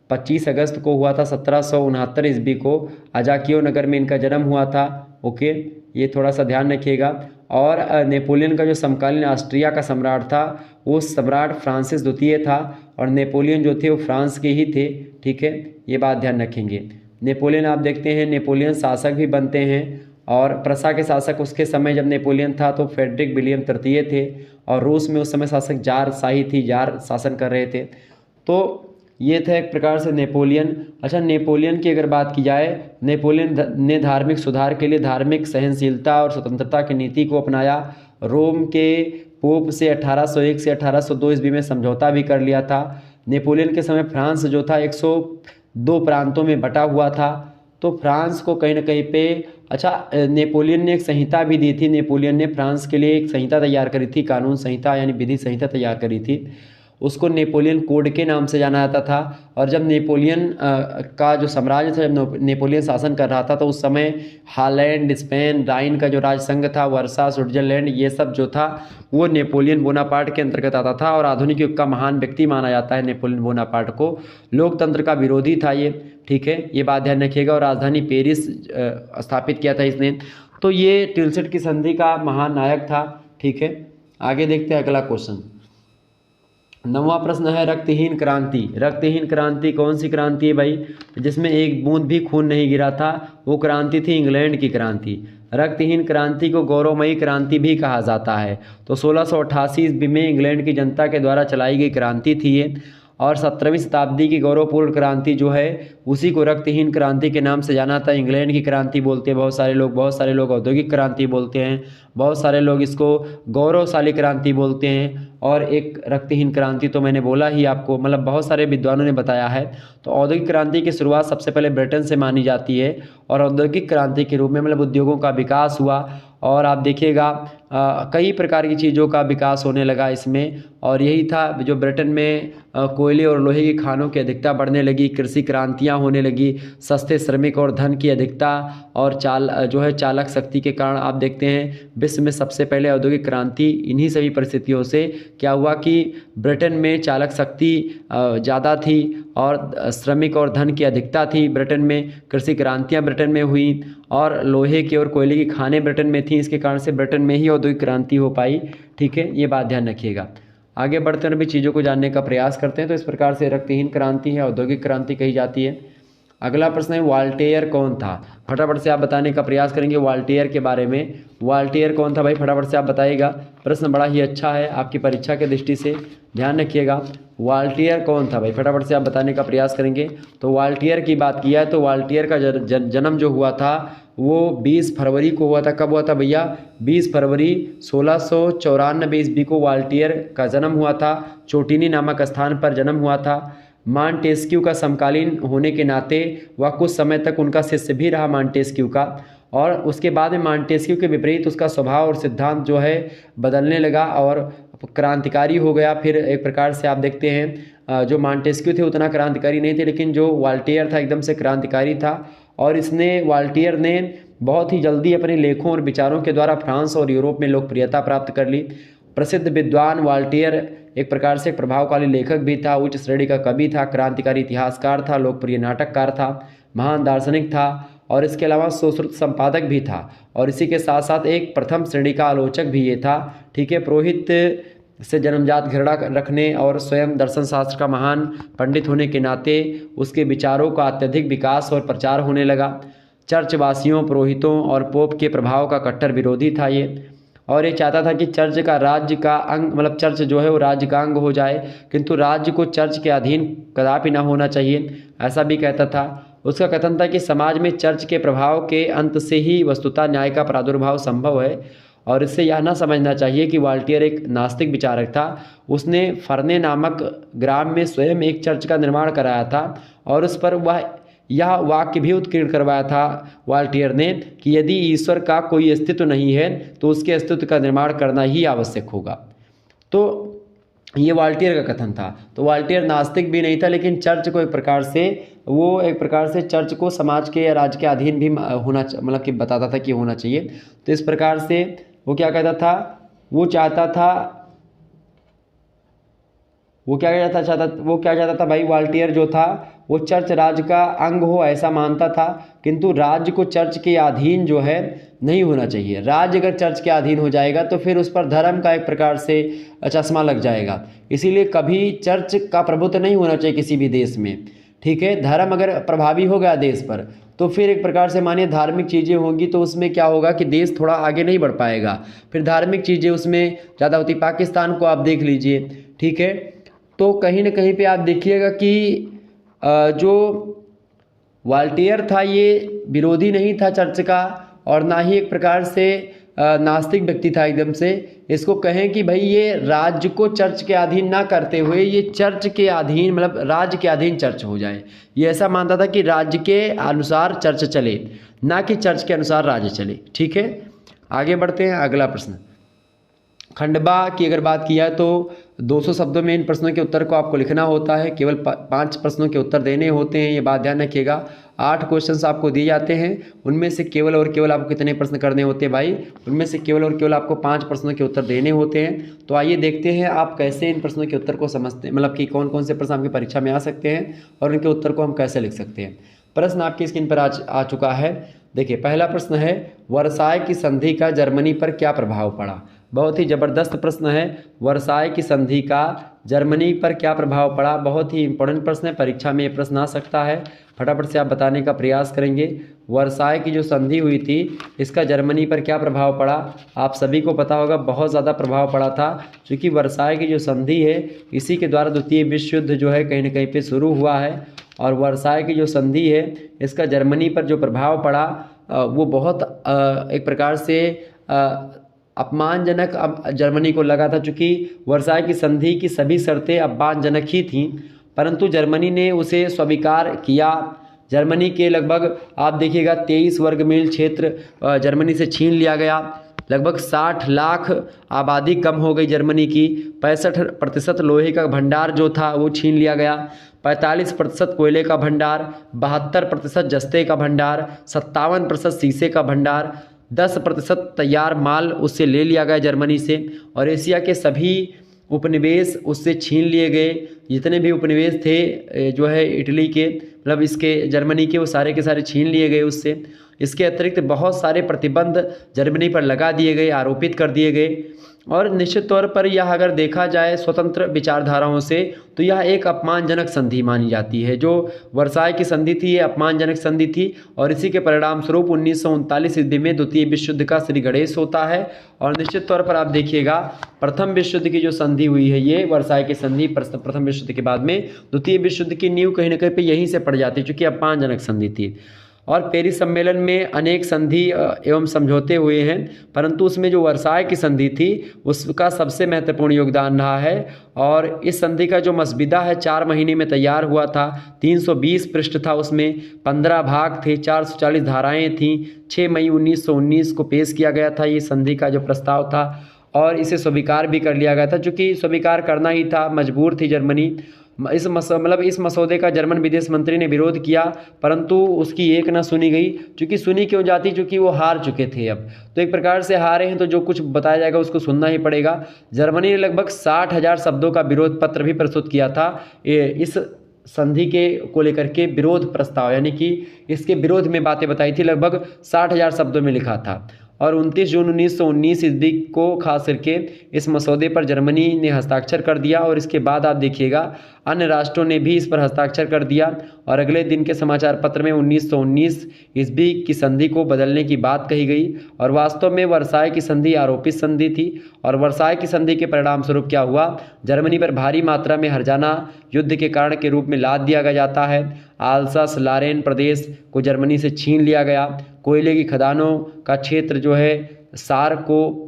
25 अगस्त को हुआ था 1769 ईस्वी को, अजाकियो नगर में इनका जन्म हुआ था। ओके, ये थोड़ा सा ध्यान रखिएगा। और नेपोलियन का जो समकालीन ऑस्ट्रिया का सम्राट था वो सम्राट फ्रांसिस द्वितीय था, और नेपोलियन जो थे वो फ्रांस के ही थे, ठीक है, ये बात ध्यान रखेंगे। नेपोलियन आप देखते हैं नेपोलियन शासक भी बनते हैं, और प्रसा के शासक उसके समय जब नेपोलियन था तो फ्रेडरिक विलियम तृतीय थे, और रूस में उस समय शासक जार शाही थी, जार शासन कर रहे थे। तो ये था एक प्रकार से नेपोलियन। अच्छा, नेपोलियन की अगर बात की जाए, नेपोलियन ने धार्मिक सुधार के लिए धार्मिक सहनशीलता और स्वतंत्रता की नीति को अपनाया। रोम के पोप से 1801 से 1802 ईस्वी में समझौता भी कर लिया था। नेपोलियन के समय फ्रांस जो था 102 प्रांतों में बटा हुआ था। तो फ्रांस को कहीं ना कहीं पे, अच्छा, नेपोलियन ने एक संहिता भी दी थी। नेपोलियन ने फ्रांस के लिए एक संहिता तैयार करी थी, कानून संहिता यानी विधि संहिता तैयार करी थी। उसको नेपोलियन कोड के नाम से जाना जाता था। और जब नेपोलियन का जो साम्राज्य था, जब नेपोलियन शासन कर रहा था, तो उस समय हॉलैंड, स्पेन, राइन का जो राजसंघ था, वर्सा, स्विट्जरलैंड, ये सब जो था वो नेपोलियन बोनापार्ट के अंतर्गत आता था। और आधुनिक युग का महान व्यक्ति माना जाता है नेपोलियन बोनापार्ट को। लोकतंत्र का विरोधी था ये, ठीक है, ये बात ध्यान रखिएगा। और राजधानी पेरिस स्थापित किया था इसने। तो ये टिलसिट की संधि का महान नायक था, ठीक है। आगे देखते हैं अगला क्वेश्चन। 9वां प्रश्न है, रक्तहीन क्रांति। रक्तहीन क्रांति कौन सी क्रांति है भाई? जिसमें एक बूंद भी खून नहीं गिरा था, वो क्रांति थी इंग्लैंड की क्रांति। रक्तहीन क्रांति को गौरवमयी क्रांति भी कहा जाता है। तो 1688 ईस्वी में इंग्लैंड की जनता के द्वारा चलाई गई क्रांति थी ये। और 17वीं शताब्दी की गौरवपूर्ण क्रांति जो है उसी को रक्तहीन क्रांति के नाम से जाना था। इंग्लैंड की क्रांति बोलते हैं बहुत सारे लोग औद्योगिक क्रांति बोलते हैं, बहुत सारे लोग इसको गौरवशाली क्रांति बोलते हैं, और एक रक्तहीन क्रांति तो मैंने बोला ही आपको, मतलब बहुत सारे विद्वानों ने बताया है। तो औद्योगिक क्रांति की शुरुआत सबसे पहले ब्रिटेन से मानी जाती है और औद्योगिक क्रांति के रूप में मतलब उद्योगों का विकास हुआ और आप देखिएगा कई प्रकार की चीज़ों का विकास होने लगा इसमें। और यही था जो ब्रिटेन में कोयले और लोहे की खानों की अधिकता बढ़ने लगी, कृषि क्रांतियाँ होने लगी, सस्ते श्रमिक और धन की अधिकता और चालक शक्ति के कारण आप देखते हैं विश्व में सबसे पहले औद्योगिक क्रांति इन्हीं सभी परिस्थितियों से क्या हुआ कि ब्रिटेन में चालक शक्ति ज़्यादा थी और श्रमिक और धन की अधिकता थी ब्रिटेन में, कृषि क्रांतियाँ ब्रिटेन में हुई और लोहे की और कोयले की खानें ब्रिटेन में थी, इसके कारण से ब्रिटेन में ही औद्योगिक क्रांति हो पाई। ठीक है, ये बात ध्यान रखिएगा। आगे बढ़ते हुए भी चीज़ों को जानने का प्रयास करते हैं। तो इस प्रकार से रक्तहीन क्रांति है, औद्योगिक क्रांति कही जाती है। अगला प्रश्न है वॉल्टेयर कौन था? फटाफट से आप बताने का प्रयास करेंगे वॉल्टेयर के बारे में। वॉल्टेयर कौन था भाई, फटाफट से आप बताइएगा। प्रश्न बड़ा ही अच्छा है आपकी परीक्षा के दृष्टि से, ध्यान रखिएगा। वॉल्टेयर कौन था भाई, फटाफट से आप बताने का प्रयास करेंगे। तो वॉल्टेयर की बात किया है तो वॉल्टेयर का जन्म जो हुआ था वो 20 फरवरी को हुआ था। कब हुआ था भैया? 20 फरवरी 1694 ईस्वी को वॉल्टेयर का जन्म हुआ था। चोटिनी नामक स्थान पर जन्म हुआ था। मॉन्टेस्क्यू का समकालीन होने के नाते वह कुछ समय तक उनका शिष्य भी रहा मॉन्टेस्क्यू का, और उसके बाद में मॉन्टेस्क्यू के विपरीत उसका स्वभाव और सिद्धांत जो है बदलने लगा और क्रांतिकारी हो गया। फिर एक प्रकार से आप देखते हैं जो मॉन्टेस्क्यू थे उतना क्रांतिकारी नहीं थे, लेकिन जो वॉल्टेयर था एकदम से क्रांतिकारी था। और वॉल्टेयर ने बहुत ही जल्दी अपने लेखों और विचारों के द्वारा फ्रांस और यूरोप में लोकप्रियता प्राप्त कर ली। प्रसिद्ध विद्वान वॉल्टेयर एक प्रकार से प्रभावशाली लेखक भी था, उच्च श्रेणी का कवि था, क्रांतिकारी इतिहासकार था, लोकप्रिय नाटककार था, महान दार्शनिक था और इसके अलावा सुश्रुत संपादक भी था और इसी के साथ साथ एक प्रथम श्रेणी का आलोचक भी ये था। ठीक है, पुरोहित से जन्मजात घृणा रखने और स्वयं दर्शन शास्त्र का महान पंडित होने के नाते उसके विचारों का अत्यधिक विकास और प्रचार होने लगा। चर्चवासियों, पुरोहितों और पोप के प्रभाव का कट्टर विरोधी था ये, और ये चाहता था कि चर्च का राज्य का अंग, मतलब चर्च जो है वो राज्य का अंग हो जाए, किंतु राज्य को चर्च के अधीन कदापि ना होना चाहिए, ऐसा भी कहता था। उसका कथन था कि समाज में चर्च के प्रभाव के अंत से ही वस्तुतः न्याय का प्रादुर्भाव संभव है, और इससे यह ना समझना चाहिए कि वॉल्टेयर एक नास्तिक विचारक था। उसने फर्ने नामक ग्राम में स्वयं एक चर्च का निर्माण कराया था और उस पर यह वाक्य भी उत्कीर्ण करवाया था वॉल्टेयर ने कि यदि ईश्वर का कोई अस्तित्व नहीं है तो उसके अस्तित्व का निर्माण करना ही आवश्यक होगा। तो ये वॉल्टेयर का कथन था। तो वॉल्टेयर नास्तिक भी नहीं था, लेकिन चर्च को एक प्रकार से चर्च को समाज के या राज्य के अधीन भी होना, मतलब कि बताता था कि होना चाहिए। तो इस प्रकार से वो क्या कहता था, वो क्या चाहता था भाई, वॉल्टेयर जो था वो चर्च राज्य का अंग हो ऐसा मानता था, किंतु राज्य को चर्च के अधीन जो है नहीं होना चाहिए। राज्य अगर चर्च के अधीन हो जाएगा तो फिर उस पर धर्म का एक प्रकार से चश्मा लग जाएगा। इसीलिए कभी चर्च का प्रभुत्व नहीं होना चाहिए किसी भी देश में। ठीक है, धर्म अगर प्रभावी हो गया देश पर तो फिर एक प्रकार से मानिए धार्मिक चीज़ें होंगी तो उसमें क्या होगा कि देश थोड़ा आगे नहीं बढ़ पाएगा, फिर धार्मिक चीज़ें उसमें ज़्यादा होती। पाकिस्तान को आप देख लीजिए, ठीक है, तो कहीं ना कहीं पे आप देखिएगा कि जो वॉल्टेयर था ये विरोधी नहीं था चर्च का और ना ही एक प्रकार से नास्तिक व्यक्ति था एकदम से। इसको कहें कि भाई ये राज्य को चर्च के अधीन ना करते हुए ये चर्च के अधीन, मतलब राज्य के अधीन चर्च हो जाए, ये ऐसा मानता था कि राज्य के अनुसार चर्च चले, ना कि चर्च के अनुसार राज्य चले। ठीक है, आगे बढ़ते हैं। अगला प्रश्न, खंडवा की अगर बात किया तो 200 शब्दों में इन प्रश्नों के उत्तर को आपको लिखना होता है, केवल 5 प्रश्नों के उत्तर देने होते हैं, ये बात ध्यान रखिएगा। 8 क्वेश्चंस आपको दिए जाते हैं, उनमें से केवल और केवल आपको कितने प्रश्न करने होते हैं भाई, उनमें से केवल और केवल आपको 5 प्रश्नों के उत्तर देने होते हैं। तो आइए देखते हैं आप कैसे इन प्रश्नों के उत्तर को समझते हैं, मतलब कि कौन कौन से प्रश्न आपकी परीक्षा में आ सकते हैं और उनके उत्तर को हम कैसे लिख सकते हैं। प्रश्न आपकी स्क्रीन पर आ चुका है। देखिए, पहला प्रश्न है वर्साय की संधि का जर्मनी पर क्या प्रभाव पड़ा। बहुत ही ज़बरदस्त प्रश्न है, वर्साय की संधि का जर्मनी पर क्या प्रभाव पड़ा। बहुत ही इंपॉर्टेंट प्रश्न है, परीक्षा में ये प्रश्न आ सकता है। फटाफट से आप बताने का प्रयास करेंगे। वर्साय की जो संधि हुई थी इसका जर्मनी पर क्या प्रभाव पड़ा। आप सभी को पता होगा बहुत ज़्यादा प्रभाव पड़ा था, क्योंकि वर्साय की जो संधि है इसी के द्वारा द्वितीय विश्व युद्ध जो है कहीं ना कहीं पे शुरू हुआ है, और वर्साय की जो संधि है इसका जर्मनी पर जो प्रभाव पड़ा वो बहुत एक प्रकार से अपमानजनक अब जर्मनी को लगा था, चूँकि वर्साई की संधि की सभी शर्तें अपमानजनक ही थीं, परंतु जर्मनी ने उसे स्वीकार किया। जर्मनी के लगभग आप देखिएगा 23 वर्ग मील क्षेत्र जर्मनी से छीन लिया गया। लगभग 60 लाख आबादी कम हो गई जर्मनी की। 65% लोहे का भंडार जो था वो छीन लिया गया। 45% कोयले का भंडार, 72% जस्ते का भंडार, 57% शीशे का भंडार, 10% तैयार माल उससे ले लिया गया जर्मनी से। और एशिया के सभी उपनिवेश उससे छीन लिए गए। जितने भी उपनिवेश थे जो है इटली के, मतलब इसके जर्मनी के, वो सारे के सारे छीन लिए गए उससे। इसके अतिरिक्त बहुत सारे प्रतिबंध जर्मनी पर लगा दिए गए, आरोपित कर दिए गए। और निश्चित तौर पर यह अगर देखा जाए स्वतंत्र विचारधाराओं से तो यह एक अपमानजनक संधि मानी जाती है। जो वर्साई की संधि थी ये अपमानजनक संधि थी, और इसी के परिणाम स्वरूप 1939 ईस्वी में द्वितीय विश्व युद्ध का श्री गणेश होता है। और निश्चित तौर पर आप देखिएगा प्रथम विश्व युद्ध की जो संधि हुई है ये वर्साई की संधि प्रथम विश्व युद्ध के बाद में द्वितीय विश्व युद्ध की नींव कहीं ना कहीं पे यहीं से पड़ जाती है, चूँकि अपमानजनक संधि थी। और पेरिस सम्मेलन में अनेक संधि एवं समझौते हुए हैं, परंतु उसमें जो वर्साई की संधि थी उसका सबसे महत्वपूर्ण योगदान रहा है। और इस संधि का जो मसविदा है 4 महीने में तैयार हुआ था। 320 पृष्ठ था, उसमें 15 भाग थे, 440 धाराएं थीं। 6 मई 1919 को पेश किया गया था ये संधि का जो प्रस्ताव था, और इसे स्वीकार भी कर लिया गया था, चूँकि स्वीकार करना ही था, मजबूर थी जर्मनी। इस मसौदे का जर्मन विदेश मंत्री ने विरोध किया, परंतु उसकी एक न सुनी गई। चूँकि सुनी क्यों जाती, चूँकि वो हार चुके थे अब। तो एक प्रकार से हारे हैं तो जो कुछ बताया जाएगा उसको सुनना ही पड़ेगा। जर्मनी ने लगभग 60,000 शब्दों का विरोध पत्र भी प्रस्तुत किया था इस संधि के को लेकर के, विरोध प्रस्ताव, यानी कि इसके विरोध में बातें बताई थी, लगभग 60,000 शब्दों में लिखा था। और 29 जून 1919 ईस्वी को खास करके इस मसौदे पर जर्मनी ने हस्ताक्षर कर दिया। और इसके बाद आप देखिएगा अन्य राष्ट्रों ने भी इस पर हस्ताक्षर कर दिया। और अगले दिन के समाचार पत्र में 1919 ईस्वी की संधि को बदलने की बात कही गई। और वास्तव में वर्साई की संधि आरोपित संधि थी। और वर्साई की संधि के परिणाम स्वरूप क्या हुआ, जर्मनी पर भारी मात्रा में हर्जाना युद्ध के कारण के रूप में लाद दिया जाता है। आल्सास लारेन प्रदेश को जर्मनी से छीन लिया गया। कोयले की खदानों का क्षेत्र जो है सार को,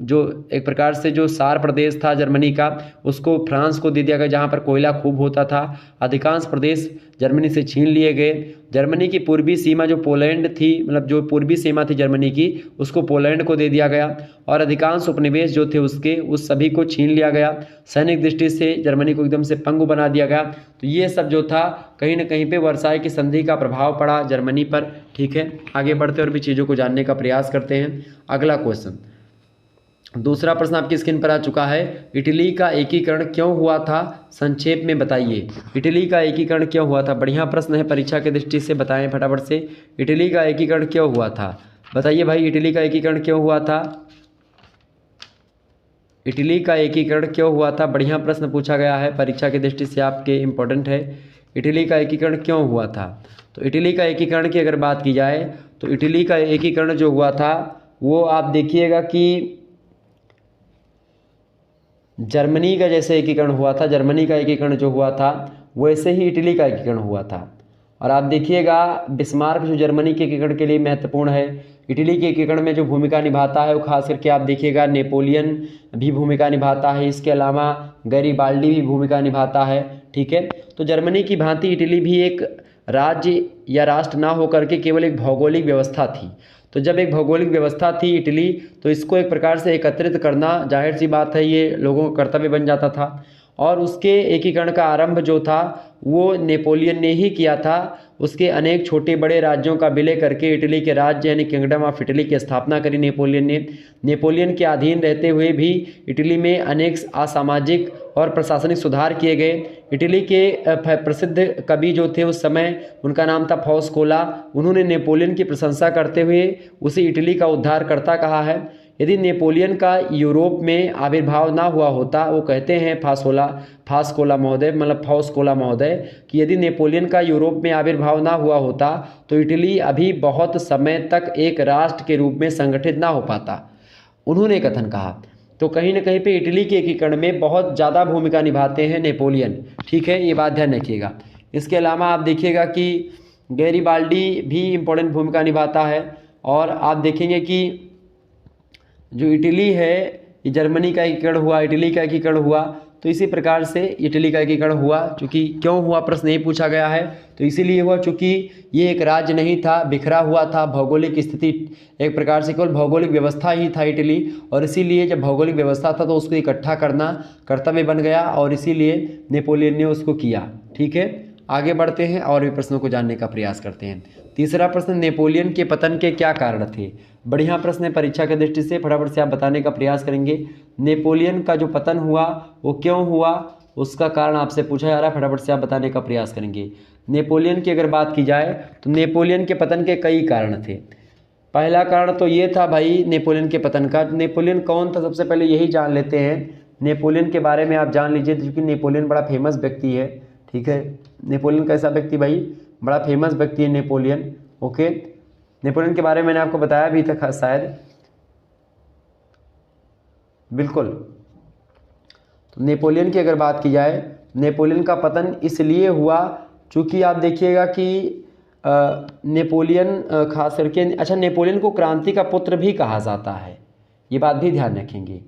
जो एक प्रकार से जो सार प्रदेश था जर्मनी का, उसको फ्रांस को दे दिया गया, जहाँ पर कोयला खूब होता था। अधिकांश प्रदेश जर्मनी से छीन लिए गए। जर्मनी की पूर्वी सीमा जो पोलैंड थी, मतलब जो पूर्वी सीमा थी जर्मनी की, उसको पोलैंड को दे दिया गया। और अधिकांश उपनिवेश जो थे उसके, उस सभी को छीन लिया गया। सैनिक दृष्टि से जर्मनी को एकदम से पंगु बना दिया गया। तो ये सब जो था कहीं ना कहीं पे वर्साई की संधि का प्रभाव पड़ा जर्मनी पर। ठीक है, आगे बढ़ते और भी चीज़ों को जानने का प्रयास करते हैं। अगला क्वेश्चन, दूसरा प्रश्न आपकी स्क्रीन पर आ चुका है। इटली का एकीकरण क्यों हुआ था, संक्षेप में बताइए। इटली का एकीकरण क्यों हुआ था, बढ़िया प्रश्न है, परीक्षा की दृष्टि से बताएं फटाफट से। इटली का एकीकरण क्यों हुआ था, बताइए भाई, इटली का एकीकरण क्यों हुआ था। इटली का एकीकरण क्यों हुआ था, बढ़िया प्रश्न पूछा गया है, परीक्षा की दृष्टि से आपके इम्पोर्टेंट है। इटली का एकीकरण क्यों हुआ था, तो इटली का एकीकरण की अगर बात की जाए तो इटली का एकीकरण जो हुआ था वो आप देखिएगा कि जर्मनी का जैसे एकीकरण हुआ था, जर्मनी का एकीकरण जो हुआ था वैसे ही इटली का एकीकरण हुआ था। और आप देखिएगा बिस्मार्क जो जर्मनी के एकीकरण के लिए महत्वपूर्ण है, इटली के एकीकरण में जो भूमिका निभाता है वो खास करके आप देखिएगा नेपोलियन भी भूमिका निभाता है। इसके अलावा गैरीबाल्डी भी भूमिका निभाता है। ठीक है, तो जर्मनी की भांति इटली भी एक राज्य या राष्ट्र ना होकर के केवल एक भौगोलिक व्यवस्था थी। तो जब एक भौगोलिक व्यवस्था थी इटली, तो इसको एक प्रकार से एकत्रित करना जाहिर सी बात है ये लोगों का कर्तव्य बन जाता था। और उसके एकीकरण का आरंभ जो था वो नेपोलियन ने ही किया था। उसके अनेक छोटे बड़े राज्यों का विलय करके इटली के राज्य यानी किंगडम ऑफ इटली की स्थापना करी नेपोलियन ने। नेपोलियन के अधीन रहते हुए भी इटली में अनेक असामाजिक और प्रशासनिक सुधार किए गए। इटली के प्रसिद्ध कवि जो थे उस समय, उनका नाम था फॉस्कोला। उन्होंने नेपोलियन की प्रशंसा करते हुए उसे इटली का उद्धारकर्ता कहा है। यदि नेपोलियन का यूरोप में आविर्भाव ना हुआ होता, वो कहते हैं फास्कोला महोदय, मतलब फॉस्कोला महोदय, कि यदि नेपोलियन का यूरोप में आविर्भाव ना हुआ होता तो इटली अभी बहुत समय तक एक राष्ट्र के रूप में संगठित ना हो पाता, उन्होंने कथन कहा। तो कहीं ना कहीं पे इटली के एकीकरण में बहुत ज़्यादा भूमिका निभाते हैं नेपोलियन। ठीक है, ये बात ध्यान रखिएगा। इसके अलावा आप देखिएगा कि गैरीबाल्डी भी इम्पोर्टेंट भूमिका निभाता है। और आप देखेंगे कि जो इटली है, ये जर्मनी का एकीकरण हुआ, इटली का एकीकरण हुआ, तो इसी प्रकार से इटली का एकीकरण हुआ। चूँकि क्यों हुआ प्रश्न नहीं पूछा गया है, तो इसीलिए हुआ चूँकि ये एक राज्य नहीं था, बिखरा हुआ था, भौगोलिक स्थिति एक प्रकार से केवल भौगोलिक व्यवस्था ही था इटली, और इसीलिए जब भौगोलिक व्यवस्था था तो उसको इकट्ठा करना कर्तव्य बन गया, और इसीलिए नेपोलियन ने उसको किया। ठीक है, आगे बढ़ते हैं और भी प्रश्नों को जानने का प्रयास करते हैं। तीसरा प्रश्न, नेपोलियन के पतन के क्या कारण थे? बढ़िया प्रश्न है परीक्षा की दृष्टि से, फटाफट से आप बताने का प्रयास करेंगे। नेपोलियन का जो पतन हुआ वो क्यों हुआ, उसका कारण आपसे पूछा जा रहा है, फटाफट से आप बताने का प्रयास करेंगे। नेपोलियन की अगर बात की जाए तो नेपोलियन के पतन के कई कारण थे। पहला कारण तो ये था भाई नेपोलियन के पतन का। नेपोलियन कौन था, सबसे पहले यही जान लेते हैं। नेपोलियन के बारे में आप जान लीजिए, क्योंकि नेपोलियन बड़ा फेमस व्यक्ति है। ठीक है, नेपोलियन कैसा व्यक्ति भाई, बड़ा फेमस व्यक्ति है नेपोलियन। ओके, नेपोलियन के बारे में मैंने आपको बताया भी था शायद, बिल्कुल। तो नेपोलियन की अगर बात की जाए, नेपोलियन का पतन इसलिए हुआ चूँकि आप देखिएगा कि नेपोलियन खास करके, अच्छा, नेपोलियन को क्रांति का पुत्र भी कहा जाता है, ये बात भी ध्यान रखेंगे।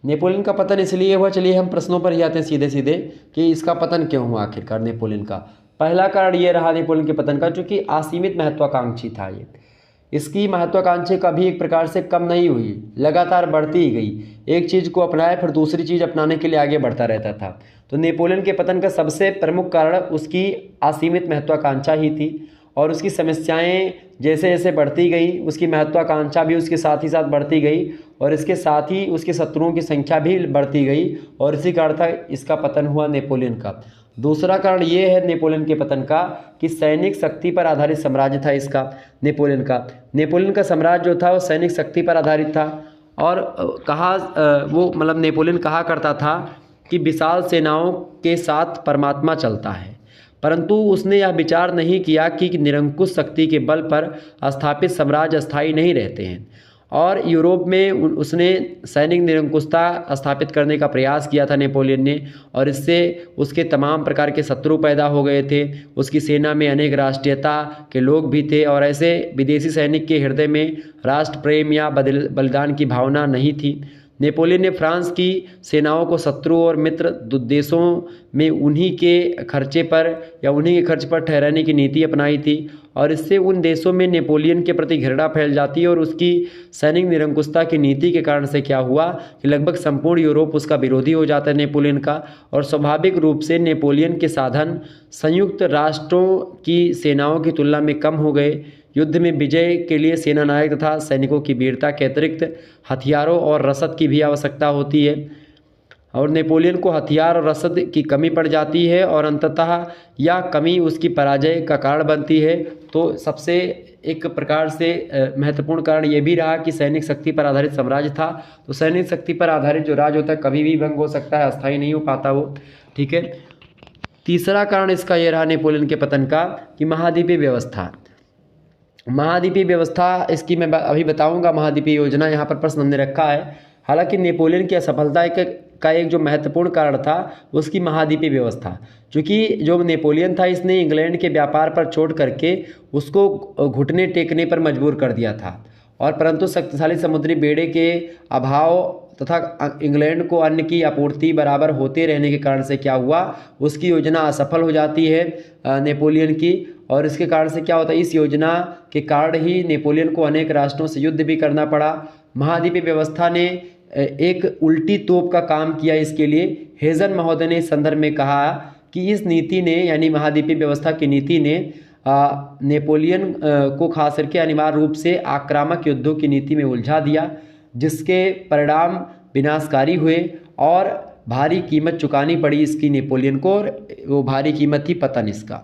नेपोलियन का पतन इसलिए हुआ, चलिए हम प्रश्नों पर ही आते हैं सीधे सीधे कि इसका पतन क्यों हुआ आखिरकार नेपोलियन का। पहला कारण ये रहा नेपोलियन के पतन का, चूँकि असीमित महत्वाकांक्षी था ये। इसकी महत्वाकांक्षा कभी एक प्रकार से कम नहीं हुई, लगातार बढ़ती ही गई। एक चीज़ को अपनाए फिर दूसरी चीज़ अपनाने के लिए आगे बढ़ता रहता था। तो नेपोलियन के पतन का सबसे प्रमुख कारण उसकी असीमित महत्वाकांक्षा ही थी, और उसकी समस्याएं जैसे जैसे बढ़ती गई उसकी महत्वाकांक्षा भी उसके साथ ही साथ बढ़ती गई, और इसके साथ ही उसके शत्रुओं की संख्या भी बढ़ती गई, और इसी कारण था इसका पतन हुआ नेपोलियन का। दूसरा कारण ये है नेपोलियन के पतन का कि सैनिक शक्ति पर आधारित साम्राज्य था इसका, नेपोलियन का साम्राज्य जो था वो सैनिक शक्ति पर आधारित था। और कहा वो मतलब नेपोलियन कहा करता था कि विशाल सेनाओं के साथ परमात्मा चलता है, परंतु उसने यह विचार नहीं किया कि निरंकुश शक्ति के बल पर स्थापित साम्राज्य अस्थायी नहीं रहते हैं। और यूरोप में उसने सैनिक निरंकुशता स्थापित करने का प्रयास किया था नेपोलियन ने, और इससे उसके तमाम प्रकार के शत्रु पैदा हो गए थे। उसकी सेना में अनेक राष्ट्रीयता के लोग भी थे, और ऐसे विदेशी सैनिक के हृदय में राष्ट्र प्रेम या बलिदान की भावना नहीं थी। नेपोलियन ने फ्रांस की सेनाओं को शत्रु और मित्र देशों में उन्हीं के खर्चे पर या उन्हीं के खर्च पर ठहराने की नीति अपनाई थी, और इससे उन देशों में नेपोलियन के प्रति घृणा फैल जाती है। और उसकी सैनिक निरंकुशता की नीति के कारण से क्या हुआ कि लगभग संपूर्ण यूरोप उसका विरोधी हो जाता है नेपोलियन का, और स्वाभाविक रूप से नेपोलियन के साधन संयुक्त राष्ट्रों की सेनाओं की तुलना में कम हो गए। युद्ध में विजय के लिए सेना नायक तथा सैनिकों की वीरता के अतिरिक्त हथियारों और रसद की भी आवश्यकता होती है, और नेपोलियन को हथियार और रसद की कमी पड़ जाती है, और अंततः यह कमी उसकी पराजय का कारण बनती है। तो सबसे एक प्रकार से महत्वपूर्ण कारण ये भी रहा कि सैनिक शक्ति पर आधारित साम्राज्य था। तो सैनिक शक्ति पर आधारित जो राज्य होता है कभी भी भंग हो सकता है, अस्थायी नहीं हो पाता वो। ठीक है, तीसरा कारण इसका ये रहा नेपोलियन के पतन का कि महाद्वीपीय व्यवस्था। महाद्वीपीय व्यवस्था इसकी मैं अभी बताऊंगा, महाद्वीपीय योजना यहाँ पर प्रश्न हमने रखा है। हालांकि नेपोलियन की असफलता का एक जो महत्वपूर्ण कारण था उसकी महाद्वीपीय व्यवस्था, क्योंकि जो नेपोलियन था इसने इंग्लैंड के व्यापार पर चोट करके उसको घुटने टेकने पर मजबूर कर दिया था, और परंतु शक्तिशाली समुद्री बेड़े के अभाव तथा इंग्लैंड को अन्न की आपूर्ति बराबर होते रहने के कारण से क्या हुआ, उसकी योजना असफल हो जाती है नेपोलियन की। और इसके कारण से क्या होता है, इस योजना के कारण ही नेपोलियन को अनेक राष्ट्रों से युद्ध भी करना पड़ा। महाद्वीपीय व्यवस्था ने एक उल्टी तोप का काम किया इसके लिए। हेजन महोदय ने इस संदर्भ में कहा कि इस नीति ने, यानी महाद्वीपीय व्यवस्था की नीति ने नेपोलियन को खास करके अनिवार्य रूप से आक्रामक युद्धों की नीति में उलझा दिया, जिसके परिणाम विनाशकारी हुए और भारी कीमत चुकानी पड़ी इसकी नेपोलियन को, और वो भारी कीमत थी पतन इसका।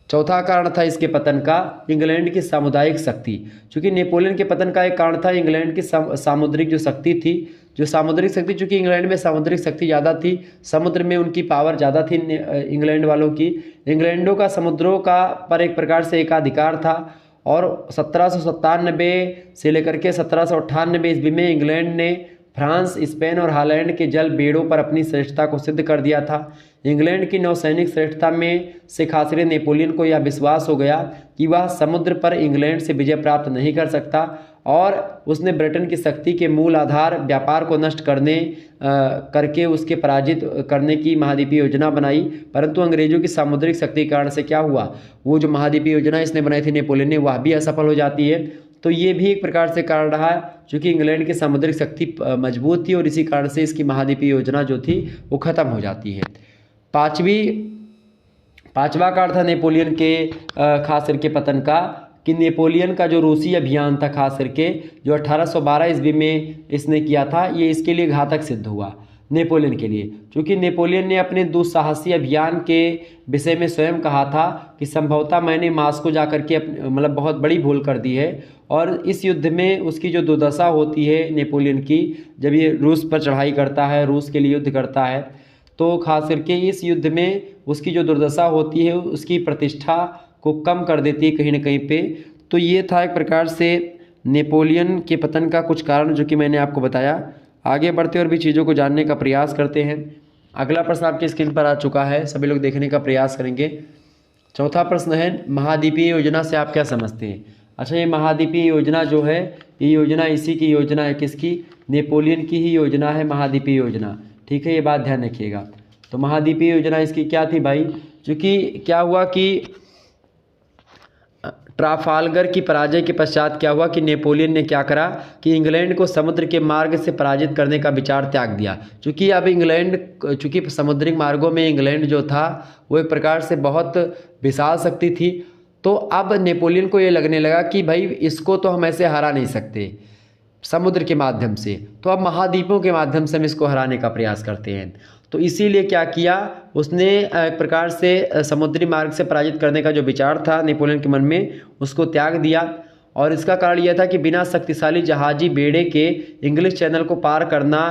चौथा कारण था इसके पतन का इंग्लैंड की सामुदायिक शक्ति, क्योंकि नेपोलियन के पतन का एक कारण था इंग्लैंड की सामुद्रिक जो शक्ति थी, जो सामुद्रिक शक्ति, चूँकि इंग्लैंड में सामुद्रिक शक्ति ज़्यादा थी, समुद्र में उनकी पावर ज़्यादा थी इंग्लैंड वालों की। इंग्लैंडों का समुद्रों का पर एक प्रकार से एकाधिकार था, और 1797 से लेकर के 1798 ईस्वी में इंग्लैंड ने फ्रांस, स्पेन और हॉलैंड के जल बेड़ों पर अपनी श्रेष्ठता को सिद्ध कर दिया था। इंग्लैंड की नौसैनिक श्रेष्ठता में से खासकर नेपोलियन को यह विश्वास हो गया कि वह समुद्र पर इंग्लैंड से विजय प्राप्त नहीं कर सकता और उसने ब्रिटेन की शक्ति के मूल आधार व्यापार को नष्ट करके उसके पराजित करने की महाद्वीपीय योजना बनाई। परंतु अंग्रेजों की सामुद्रिक शक्ति के कारण से क्या हुआ, वो जो महाद्वीपीय योजना इसने बनाई थी नेपोलियन ने, वह भी असफल हो जाती है। तो ये भी एक प्रकार से कारण रहा है, चूँकि इंग्लैंड की सामुद्रिक शक्ति मजबूत थी और इसी कारण से इसकी महाद्वीपीय योजना जो थी वो ख़त्म हो जाती है। पांचवा कारण था नेपोलियन के खास करके पतन का, कि नेपोलियन का जो रूसी अभियान था खास करके जो 1812 ईस्वी में इसने किया था, ये इसके लिए घातक सिद्ध हुआ नेपोलियन के लिए, क्योंकि नेपोलियन ने अपने दुस्साहसी अभियान के विषय में स्वयं कहा था कि संभवतः मैंने मास्को जाकर के मतलब बहुत बड़ी भूल कर दी है। और इस युद्ध में उसकी जो दुर्दशा होती है नेपोलियन की, जब ये रूस पर चढ़ाई करता है, रूस के लिए युद्ध करता है, तो खास करके इस युद्ध में उसकी जो दुर्दशा होती है उसकी प्रतिष्ठा को कम कर देती है कहीं ना कहीं पे। तो ये था एक प्रकार से नेपोलियन के पतन का कुछ कारण जो कि मैंने आपको बताया। आगे बढ़ते और भी चीज़ों को जानने का प्रयास करते हैं। अगला प्रश्न आपकी स्क्रीन पर आ चुका है, सभी लोग देखने का प्रयास करेंगे। चौथा प्रश्न है, महाद्वीपीय योजना से आप क्या समझते हैं। अच्छा, ये महाद्वीपीय योजना जो है, ये योजना इसी की योजना है, किसकी, नेपोलियन की ही योजना है महाद्वीपीय योजना। ठीक है, ये बात ध्यान रखिएगा। तो महाद्वीपीय योजना इसकी क्या थी भाई, क्योंकि क्या हुआ कि ट्राफालगर की पराजय के पश्चात क्या हुआ कि नेपोलियन ने क्या करा कि इंग्लैंड को समुद्र के मार्ग से पराजित करने का विचार त्याग दिया। चूँकि अब चूँकि समुद्री मार्गों में इंग्लैंड जो था वो एक प्रकार से बहुत विशाल शक्ति थी, तो अब नेपोलियन को ये लगने लगा कि भाई इसको तो हम ऐसे हरा नहीं सकते समुद्र के माध्यम से, तो अब महाद्वीपों के माध्यम से हम इसको हराने का प्रयास करते हैं। तो इसीलिए क्या किया उसने, एक प्रकार से समुद्री मार्ग से पराजित करने का जो विचार था नेपोलियन के मन में, उसको त्याग दिया। और इसका कारण यह था कि बिना शक्तिशाली जहाजी बेड़े के इंग्लिश चैनल को पार करना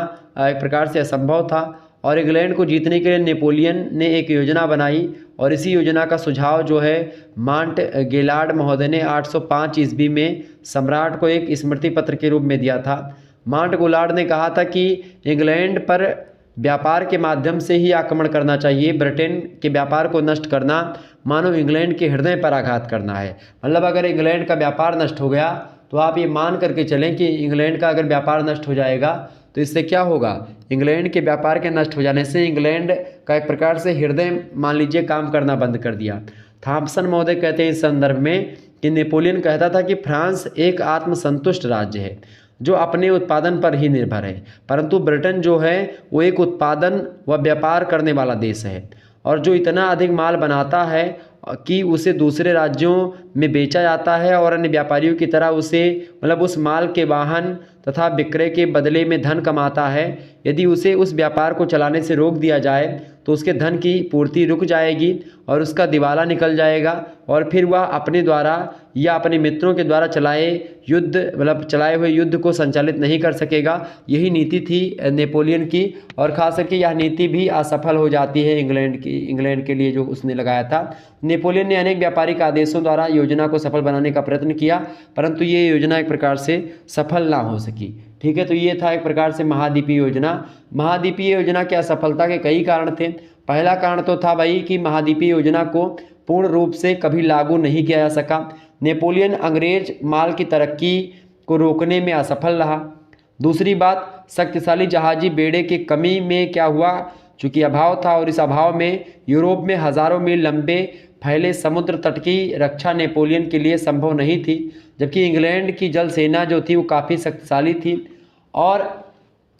एक प्रकार से असंभव था। और इंग्लैंड को जीतने के लिए नेपोलियन ने एक योजना बनाई और इसी योजना का सुझाव जो है माउंट गेलार्ड महोदय ने 805 ईस्वी में सम्राट को एक स्मृति पत्र के रूप में दिया था। माउंट गेलार्ड ने कहा था कि इंग्लैंड पर व्यापार के माध्यम से ही आक्रमण करना चाहिए, ब्रिटेन के व्यापार को नष्ट करना मानो इंग्लैंड के हृदय पर आघात करना है। मतलब अगर इंग्लैंड का व्यापार नष्ट हो गया तो आप ये मान करके चलें कि इंग्लैंड का अगर व्यापार नष्ट हो जाएगा तो इससे क्या होगा, इंग्लैंड के व्यापार के नष्ट हो जाने से इंग्लैंड का एक प्रकार से हृदय मान लीजिए काम करना बंद कर दिया। थॉम्पसन महोदय कहते हैं इस संदर्भ में कि नेपोलियन कहता था कि फ्रांस एक आत्मसंतुष्ट राज्य है जो अपने उत्पादन पर ही निर्भर है, परंतु ब्रिटेन जो है वो एक उत्पादन व व्यापार करने वाला देश है और जो इतना अधिक माल बनाता है कि उसे दूसरे राज्यों में बेचा जाता है और अन्य व्यापारियों की तरह उसे मतलब उस माल के वाहन तथा विक्रय के बदले में धन कमाता है। यदि उसे उस व्यापार को चलाने से रोक दिया जाए तो उसके धन की पूर्ति रुक जाएगी और उसका दिवाला निकल जाएगा और फिर वह अपने द्वारा या अपने मित्रों के द्वारा चलाए हुए युद्ध को संचालित नहीं कर सकेगा। यही नीति थी नेपोलियन की और खास करके यह नीति भी असफल हो जाती है इंग्लैंड के लिए जो उसने लगाया था। नेपोलियन ने अनेक व्यापारिक आदेशों द्वारा योजना को सफल बनाने का प्रयत्न किया, परंतु ये योजना एक प्रकार से सफल ना हो सकी। ठीक है, तो ये था एक प्रकार से महाद्वीपीय योजना। महाद्वीपीय योजना के असफलता के कई कारण थे। पहला कारण तो था भाई कि महाद्वीपीय योजना को पूर्ण रूप से कभी लागू नहीं किया जा सका। नेपोलियन अंग्रेज माल की तरक्की को रोकने में असफल रहा। दूसरी बात, शक्तिशाली जहाजी बेड़े की कमी में क्या हुआ, चूँकि अभाव था और इस अभाव में यूरोप में हज़ारों मील लंबे फैले समुद्र तट की रक्षा नेपोलियन के लिए संभव नहीं थी, जबकि इंग्लैंड की जल सेना जो थी वो काफ़ी शक्तिशाली थी। और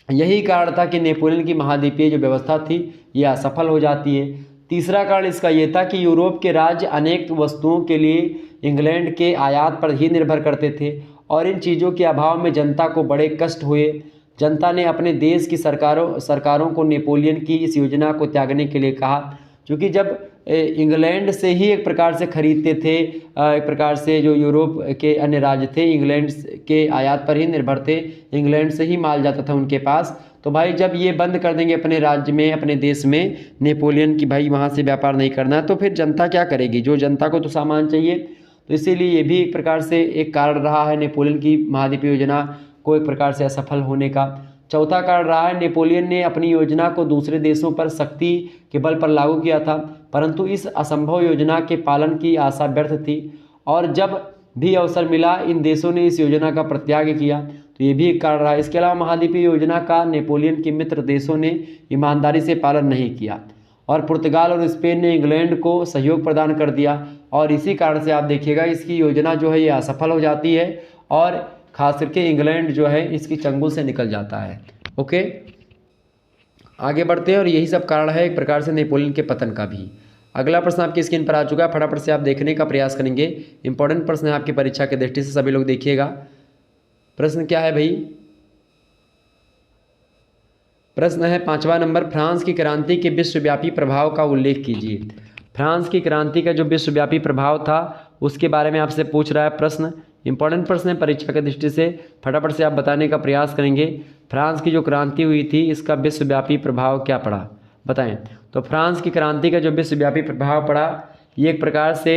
यही कारण था कि नेपोलियन की महाद्वीपीय जो व्यवस्था थी ये असफल हो जाती है। तीसरा कारण इसका ये था कि यूरोप के राज्य अनेक वस्तुओं के लिए इंग्लैंड के आयात पर ही निर्भर करते थे और इन चीज़ों के अभाव में जनता को बड़े कष्ट हुए। जनता ने अपने देश की सरकारों को नेपोलियन की इस योजना को त्यागने के लिए कहा, क्योंकि जब इंग्लैंड से ही एक प्रकार से खरीदते थे, एक प्रकार से जो यूरोप के अन्य राज्य थे इंग्लैंड के आयात पर ही निर्भर थे, इंग्लैंड से ही माल जाता था उनके पास। तो भाई जब ये बंद कर देंगे अपने राज्य में, अपने देश में नेपोलियन की भाई वहाँ से व्यापार नहीं करना, तो फिर जनता क्या करेगी, जो जनता को तो सामान चाहिए। तो इसीलिए ये भी एक प्रकार से एक कारण रहा है नेपोलियन की महाद्वीपीय योजना को एक प्रकार से असफल होने का। चौथा कारण रहा है नेपोलियन ने अपनी योजना को दूसरे देशों पर शक्ति के बल पर लागू किया था, परंतु इस असंभव योजना के पालन की आशा व्यर्थ थी और जब भी अवसर मिला इन देशों ने इस योजना का परित्याग किया। तो ये भी एक कारण रहा। इसके अलावा महाद्वीपीय योजना का नेपोलियन के मित्र देशों ने ईमानदारी से पालन नहीं किया और पुर्तगाल और स्पेन ने इंग्लैंड को सहयोग प्रदान कर दिया और इसी कारण से आप देखिएगा इसकी योजना जो है ये असफल हो जाती है और खास करके इंग्लैंड जो है इसकी चंगुल से निकल जाता है। ओके, आगे बढ़ते हैं और यही सब कारण है एक प्रकार से नेपोलियन के पतन का भी। अगला प्रश्न आपकी स्क्रीन पर आ चुका है, फटाफट से आप देखने का प्रयास करेंगे। इंपॉर्टेंट प्रश्न है आपकी परीक्षा की दृष्टि से, सभी लोग देखिएगा। प्रश्न क्या है भाई? प्रश्न है 5वां नंबर, फ्रांस की क्रांति के विश्वव्यापी प्रभाव का उल्लेख कीजिए। फ्रांस की क्रांति का जो विश्वव्यापी प्रभाव था उसके बारे में आपसे पूछ रहा है प्रश्न। इंपॉर्टेंट प्रश्न है परीक्षा की दृष्टि से, फटाफट से आप बताने का प्रयास करेंगे। फ्रांस की जो क्रांति हुई थी इसका विश्वव्यापी प्रभाव क्या पड़ा, बताएं। तो फ्रांस की क्रांति का जो विश्वव्यापी प्रभाव पड़ा ये एक प्रकार से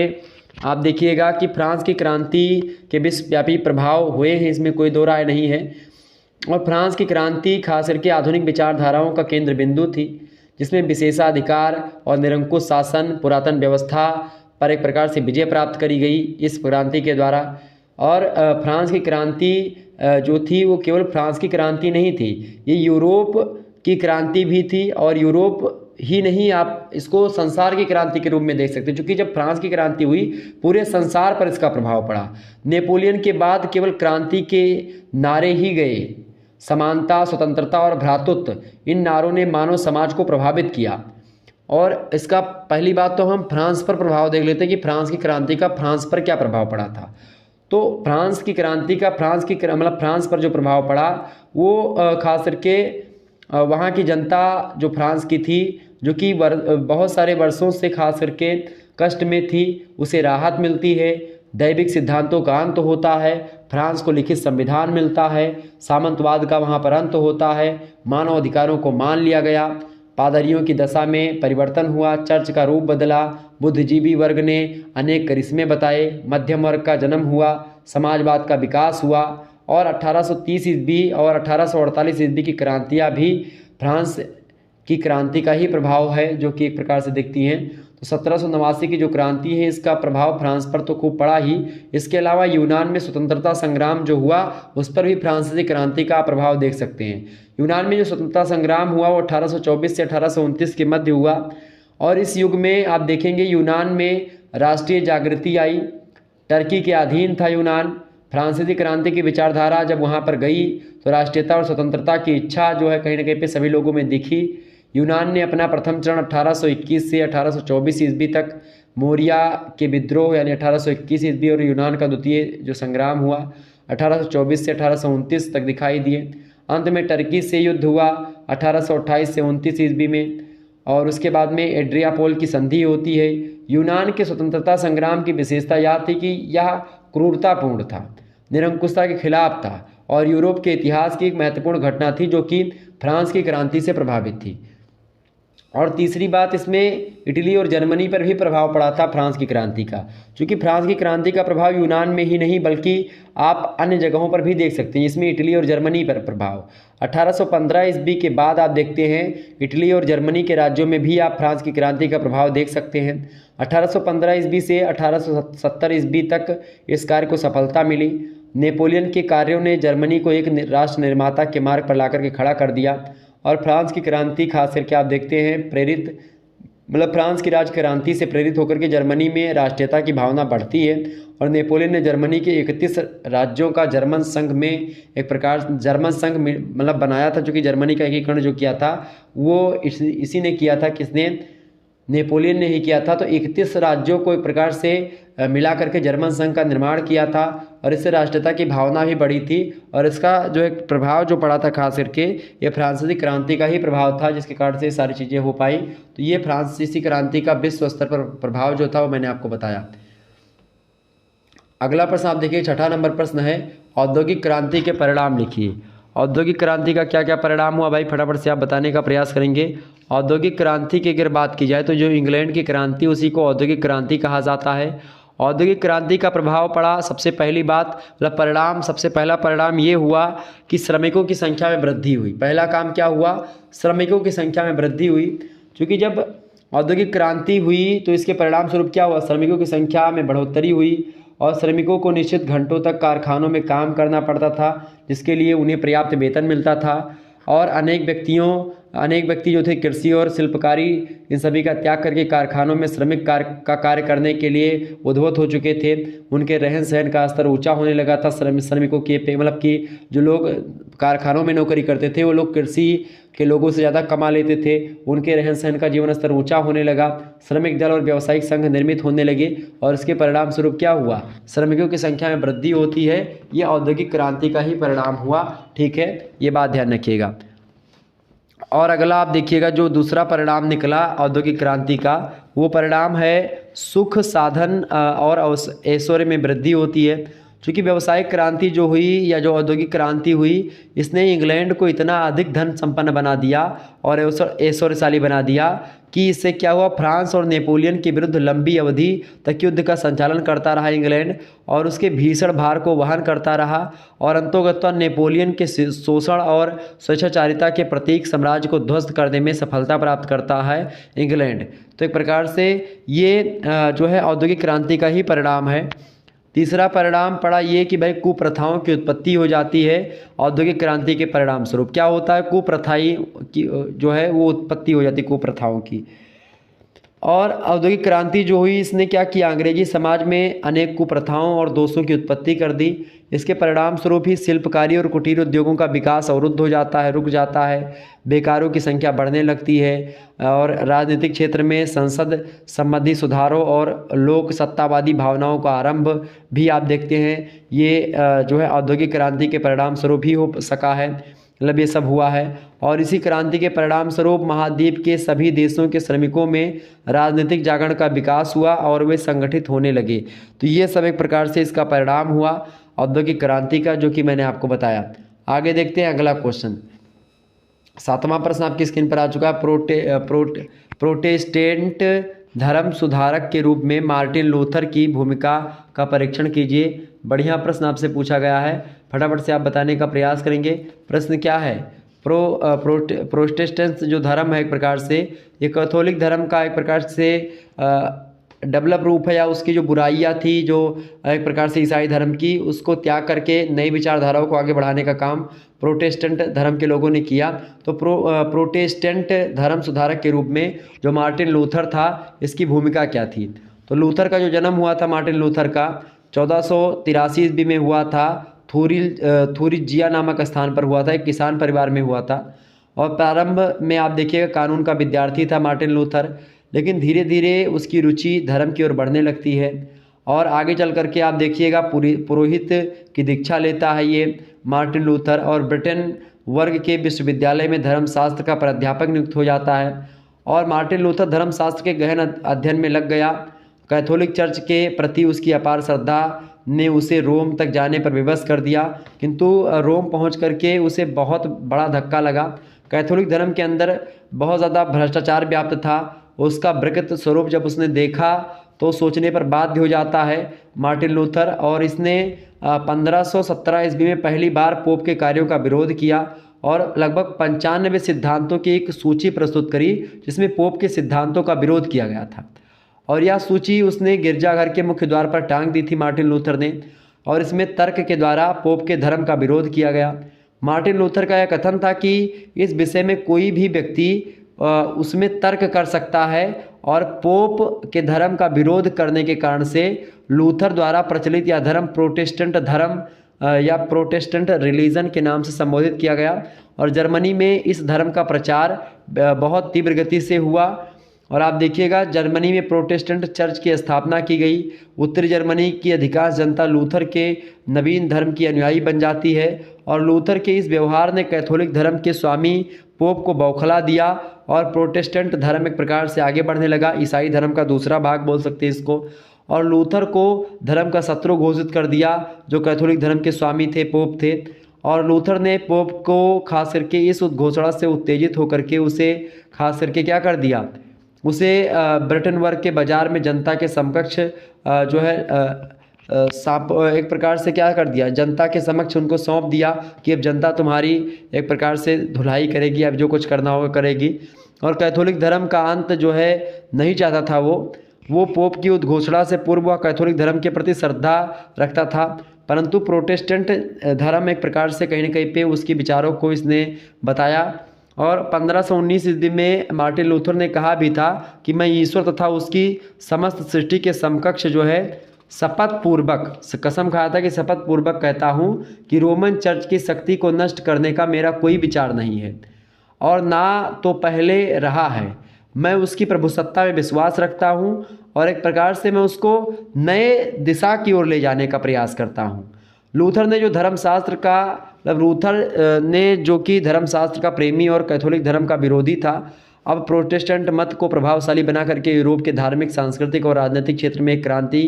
आप देखिएगा कि फ्रांस की क्रांति के विश्वव्यापी प्रभाव हुए हैं, इसमें कोई दो राय नहीं है। और फ्रांस की क्रांति खास करके आधुनिक विचारधाराओं का केंद्र बिंदु थी, जिसमें विशेषाधिकार और निरंकुश शासन, पुरातन व्यवस्था पर एक प्रकार से विजय प्राप्त करी गई इस क्रांति के द्वारा। और फ्रांस की क्रांति जो थी वो केवल फ्रांस की क्रांति नहीं थी, ये यूरोप की क्रांति भी थी और यूरोप ही नहीं, आप इसको संसार की क्रांति के रूप में देख सकते हैं, क्योंकि जब फ्रांस की क्रांति हुई पूरे संसार पर इसका प्रभाव पड़ा। नेपोलियन के बाद केवल क्रांति के नारे ही गए, समानता, स्वतंत्रता और भ्रातृत्व, इन नारों ने मानव समाज को प्रभावित किया। और इसका पहली बात तो हम फ्रांस पर प्रभाव देख लेते हैं कि फ्रांस की क्रांति का फ्रांस पर क्या प्रभाव पड़ा था। तो फ्रांस की क्रांति का फ्रांस पर जो प्रभाव पड़ा वो खास करके वहाँ की जनता जो फ्रांस की थी, जो कि बहुत सारे वर्षों से खास करके कष्ट में थी, उसे राहत मिलती है, दैविक सिद्धांतों का अंत होता है, फ्रांस को लिखित संविधान मिलता है, सामंतवाद का वहाँ पर अंत होता है, मानव अधिकारों को मान लिया गया, पादरियों की दशा में परिवर्तन हुआ, चर्च का रूप बदला, बुद्धिजीवी वर्ग ने अनेक करिश्मे बताए, मध्यम वर्ग का जन्म हुआ, समाजवाद का विकास हुआ और 1830 ईस्वी और 1848 ईस्वी की क्रांतियाँ भी फ्रांस की क्रांति का ही प्रभाव है, जो कि एक प्रकार से दिखती हैं। तो 1789 की जो क्रांति है इसका प्रभाव फ्रांस पर तो खूब पड़ा ही, इसके अलावा यूनान में स्वतंत्रता संग्राम जो हुआ उस पर भी फ्रांसीसी क्रांति का प्रभाव देख सकते हैं। यूनान में जो स्वतंत्रता संग्राम हुआ वो 1824 से 1829 के मध्य हुआ और इस युग में आप देखेंगे यूनान में राष्ट्रीय जागृति आई, टर्की के अधीन था यूनान। फ्रांसीसी क्रांति की विचारधारा जब वहाँ पर गई तो राष्ट्रीयता और स्वतंत्रता की इच्छा जो है कहीं ना कहीं पे सभी लोगों में दिखी। यूनान ने अपना प्रथम चरण 1821 से 1824 ईस्वी तक मोरिया के विद्रोह यानी 1821 ईस्वी और यूनान का द्वितीय जो संग्राम हुआ 1824 से 1829 तक दिखाई दिए। अंत में टर्की से युद्ध हुआ 1828 से 29 ईस्वी में और उसके बाद में एड्रियापोल की संधि होती है। यूनान के स्वतंत्रता संग्राम की विशेषता यह थी कि यह क्रूरतापूर्ण था, निरंकुशता के खिलाफ था और यूरोप के इतिहास की एक महत्वपूर्ण घटना थी जो कि फ्रांस की क्रांति से प्रभावित थी। और तीसरी बात, इसमें इटली और जर्मनी पर भी प्रभाव पड़ा था फ्रांस की क्रांति का, क्योंकि फ्रांस की क्रांति का प्रभाव यूनान में ही नहीं बल्कि आप अन्य जगहों पर भी देख सकते हैं। इसमें इटली और जर्मनी पर प्रभाव 1815 ईस्वी के बाद आप देखते हैं इटली और जर्मनी के राज्यों में भी आप फ्रांस की क्रांति का प्रभाव देख सकते हैं। 1815 ईस्वी से 1870 ईस्वी तक इस कार्य को सफलता मिली। नेपोलियन के कार्यों ने जर्मनी को एक राष्ट्र निर्माता के मार्ग पर ला करके खड़ा कर दिया और फ्रांस की क्रांति खास करके आप देखते हैं फ्रांस की राज क्रांति से प्रेरित होकर के जर्मनी में राष्ट्रीयता की भावना बढ़ती है और नेपोलियन ने जर्मनी के 31 राज्यों का जर्मन संघ में एक प्रकार जर्मन संघ बनाया था, जो कि जर्मनी का एकीकरण जो किया था वो इसी ने किया था, किसने? नेपोलियन ने ही किया था। तो 31 राज्यों को एक प्रकार से मिला करके जर्मन संघ का निर्माण किया था और इससे राष्ट्रीयता की भावना भी बढ़ी थी और इसका जो एक प्रभाव जो पड़ा था खास करके ये फ्रांसीसी क्रांति का ही प्रभाव था, जिसके कारण से ये सारी चीज़ें हो पाई। तो ये फ्रांसीसी क्रांति का विश्व स्तर पर प्रभाव जो था वो मैंने आपको बताया। अगला प्रश्न आप देखिए, 6वां नंबर प्रश्न है, औद्योगिक क्रांति के परिणाम लिखिए। औद्योगिक क्रांति का क्या क्या परिणाम हुआ भाई, फटाफट से आप बताने का प्रयास करेंगे। औद्योगिक क्रांति की अगर बात की जाए तो जो इंग्लैंड की क्रांति उसी को औद्योगिक क्रांति कहा जाता है औद्योगिक क्रांति का प्रभाव पड़ा, सबसे पहली बात मतलब परिणाम, सबसे पहला परिणाम ये हुआ कि श्रमिकों की संख्या में वृद्धि हुई। पहला काम क्या हुआ, श्रमिकों की संख्या में वृद्धि हुई। क्योंकि जब औद्योगिक क्रांति हुई तो इसके परिणाम स्वरूप क्या हुआ, श्रमिकों की संख्या में बढ़ोतरी हुई और श्रमिकों को निश्चित घंटों तक कारखानों में काम करना पड़ता था, जिसके लिए उन्हें पर्याप्त वेतन मिलता था। और अनेक व्यक्ति जो थे कृषि और शिल्पकारी इन सभी का त्याग करके कारखानों में श्रमिक कार्य करने के लिए उद्भूत हो चुके थे। उनके रहन सहन का स्तर ऊंचा होने लगा था। श्रमिकों के मतलब कि जो लोग कारखानों में नौकरी करते थे वो लोग कृषि के लोगों से ज़्यादा कमा लेते थे। उनके रहन सहन का जीवन स्तर ऊंचा होने लगा। श्रमिक दल और व्यावसायिक संघ निर्मित होने लगे और इसके परिणाम स्वरूप क्या हुआ, श्रमिकों की संख्या में वृद्धि होती है। ये औद्योगिक क्रांति का ही परिणाम हुआ। ठीक है, ये बात ध्यान रखिएगा। और अगला आप देखिएगा, जो दूसरा परिणाम निकला औद्योगिक क्रांति का, वो परिणाम है सुख साधन और ऐश्वर्य में वृद्धि होती है। क्योंकि व्यावसायिक क्रांति जो हुई या जो औद्योगिक क्रांति हुई, इसने इंग्लैंड को इतना अधिक धन संपन्न बना दिया और ऐश्वर्यशाली बना दिया कि इससे क्या हुआ, फ्रांस और नेपोलियन के विरुद्ध लंबी अवधि तक युद्ध का संचालन करता रहा इंग्लैंड और उसके भीषण भार को वहन करता रहा। और अंततोगत्वा नेपोलियन के शोषण और स्वेच्छाचारिता के प्रतीक साम्राज्य को ध्वस्त करने में सफलता प्राप्त करता है इंग्लैंड। तो एक प्रकार से ये जो है औद्योगिक क्रांति का ही परिणाम है। तीसरा परिणाम पड़ा ये कि भाई कुप्रथाओं की उत्पत्ति हो जाती है। औद्योगिक क्रांति के परिणाम स्वरूप क्या होता है, कुप्रथाई की जो है वो उत्पत्ति हो जाती है कुप्रथाओं की। और औद्योगिक क्रांति जो हुई, इसने क्या किया, अंग्रेजी समाज में अनेक कुप्रथाओं और दोषों की उत्पत्ति कर दी। इसके परिणाम स्वरूप ही शिल्पकारी और कुटीर उद्योगों का विकास अवरुद्ध हो जाता है, रुक जाता है। बेकारों की संख्या बढ़ने लगती है और राजनीतिक क्षेत्र में संसद संबंधी सुधारों और लोक सत्तावादी भावनाओं का आरंभ भी आप देखते हैं। ये जो है औद्योगिक क्रांति के परिणाम स्वरूप ही हो सका है, मतलब ये सब हुआ है। और इसी क्रांति के परिणाम स्वरूप महाद्वीप के सभी देशों के श्रमिकों में राजनीतिक जागरण का विकास हुआ और वे संगठित होने लगे। तो ये सब एक प्रकार से इसका परिणाम हुआ औद्योगिक क्रांति का, जो कि मैंने आपको बताया। आगे देखते हैं अगला क्वेश्चन। 7वां प्रश्न आपकी स्क्रीन पर आ चुका है। प्रोटेस्टेंट धर्म सुधारक के रूप में मार्टिन लूथर की भूमिका का परीक्षण कीजिए। बढ़िया प्रश्न आपसे पूछा गया है, फटाफट से आप बताने का प्रयास करेंगे। प्रश्न क्या है, प्रोटेस्टेंट जो धर्म है एक प्रकार से ये कैथोलिक धर्म का एक प्रकार से डेवलप रूप है, या उसकी जो बुराइयां थी जो एक प्रकार से ईसाई धर्म की, उसको त्याग करके नई विचारधाराओं को आगे बढ़ाने का काम प्रोटेस्टेंट धर्म के लोगों ने किया। तो प्रोटेस्टेंट धर्म सुधारक के रूप में जो मार्टिन लूथर था, इसकी भूमिका क्या थी। तो लूथर का जो जन्म हुआ था, मार्टिन लूथर का 1483 ईस्वी में हुआ था। थूरिजिया नामक स्थान पर हुआ था, एक किसान परिवार में हुआ था। और प्रारंभ में आप देखिएगा कानून का विद्यार्थी था मार्टिन लूथर, लेकिन धीरे धीरे उसकी रुचि धर्म की ओर बढ़ने लगती है और आगे चल करके आप देखिएगा पुरोहित की दीक्षा लेता है ये मार्टिन लूथर, और ब्रिटेन वर्ग के विश्वविद्यालय में धर्मशास्त्र का प्राध्यापक नियुक्त हो जाता है। और मार्टिन लूथर धर्मशास्त्र के गहन अध्ययन में लग गया। कैथोलिक चर्च के प्रति उसकी अपार श्रद्धा ने उसे रोम तक जाने पर विवश कर दिया, किंतु रोम पहुंच करके उसे बहुत बड़ा धक्का लगा। कैथोलिक धर्म के अंदर बहुत ज़्यादा भ्रष्टाचार व्याप्त था। उसका विकृत स्वरूप जब उसने देखा तो सोचने पर बाध्य हो जाता है मार्टिन लूथर, और इसने 1517 ईस्वी में पहली बार पोप के कार्यों का विरोध किया और लगभग 95 सिद्धांतों की एक सूची प्रस्तुत करी, जिसमें पोप के सिद्धांतों का विरोध किया गया था। और यह सूची उसने गिरजाघर के मुख्य द्वार पर टांग दी थी मार्टिन लूथर ने, और इसमें तर्क के द्वारा पोप के धर्म का विरोध किया गया। मार्टिन लूथर का यह कथन था कि इस विषय में कोई भी व्यक्ति उसमें तर्क कर सकता है, और पोप के धर्म का विरोध करने के कारण से लूथर द्वारा प्रचलित यह धर्म प्रोटेस्टेंट धर्म या प्रोटेस्टेंट रिलीजन के नाम से संबोधित किया गया। और जर्मनी में इस धर्म का प्रचार बहुत तीव्र गति से हुआ। और आप देखिएगा जर्मनी में प्रोटेस्टेंट चर्च की स्थापना की गई। उत्तरी जर्मनी की अधिकांश जनता लूथर के नवीन धर्म की अनुयायी बन जाती है, और लूथर के इस व्यवहार ने कैथोलिक धर्म के स्वामी पोप को बौखला दिया और प्रोटेस्टेंट धर्म एक प्रकार से आगे बढ़ने लगा। ईसाई धर्म का दूसरा भाग बोल सकते हैं इसको। और लूथर को धर्म का शत्रु घोषित कर दिया, जो कैथोलिक धर्म के स्वामी थे, पोप थे। और लूथर ने पोप को खास करके इस घोषणा से उत्तेजित होकर के उसे खास करके क्या कर दिया, उसे ब्रिटेन वर्ग के बाज़ार में जनता के समकक्ष जो है एक प्रकार से क्या कर दिया, जनता के समक्ष उनको सौंप दिया कि अब जनता तुम्हारी एक प्रकार से धुलाई करेगी, अब जो कुछ करना होगा करेगी। और कैथोलिक धर्म का अंत जो है नहीं चाहता था वो पोप की उद्घोषणा से पूर्व वह कैथोलिक धर्म के प्रति श्रद्धा रखता था, परंतु प्रोटेस्टेंट धर्म एक प्रकार से कहीं न कहीं पे उसके विचारों को इसने बताया। और 1519 ईस्वी में मार्टिन लूथर ने कहा भी था कि मैं ईश्वर तथा उसकी समस्त सृष्टि के समकक्ष जो है शपथ पूर्वक कसम खाया था कि शपथ पूर्वक कहता हूँ कि रोमन चर्च की शक्ति को नष्ट करने का मेरा कोई विचार नहीं है और ना तो पहले रहा है। मैं उसकी प्रभुसत्ता में विश्वास रखता हूँ और एक प्रकार से मैं उसको नए दिशा की ओर ले जाने का प्रयास करता हूँ। लूथर ने जो धर्मशास्त्र का लूथर ने जो कि धर्मशास्त्र का प्रेमी और कैथोलिक धर्म का विरोधी था, अब प्रोटेस्टेंट मत को प्रभावशाली बना करके यूरोप के धार्मिक, सांस्कृतिक और राजनीतिक क्षेत्र में एक क्रांति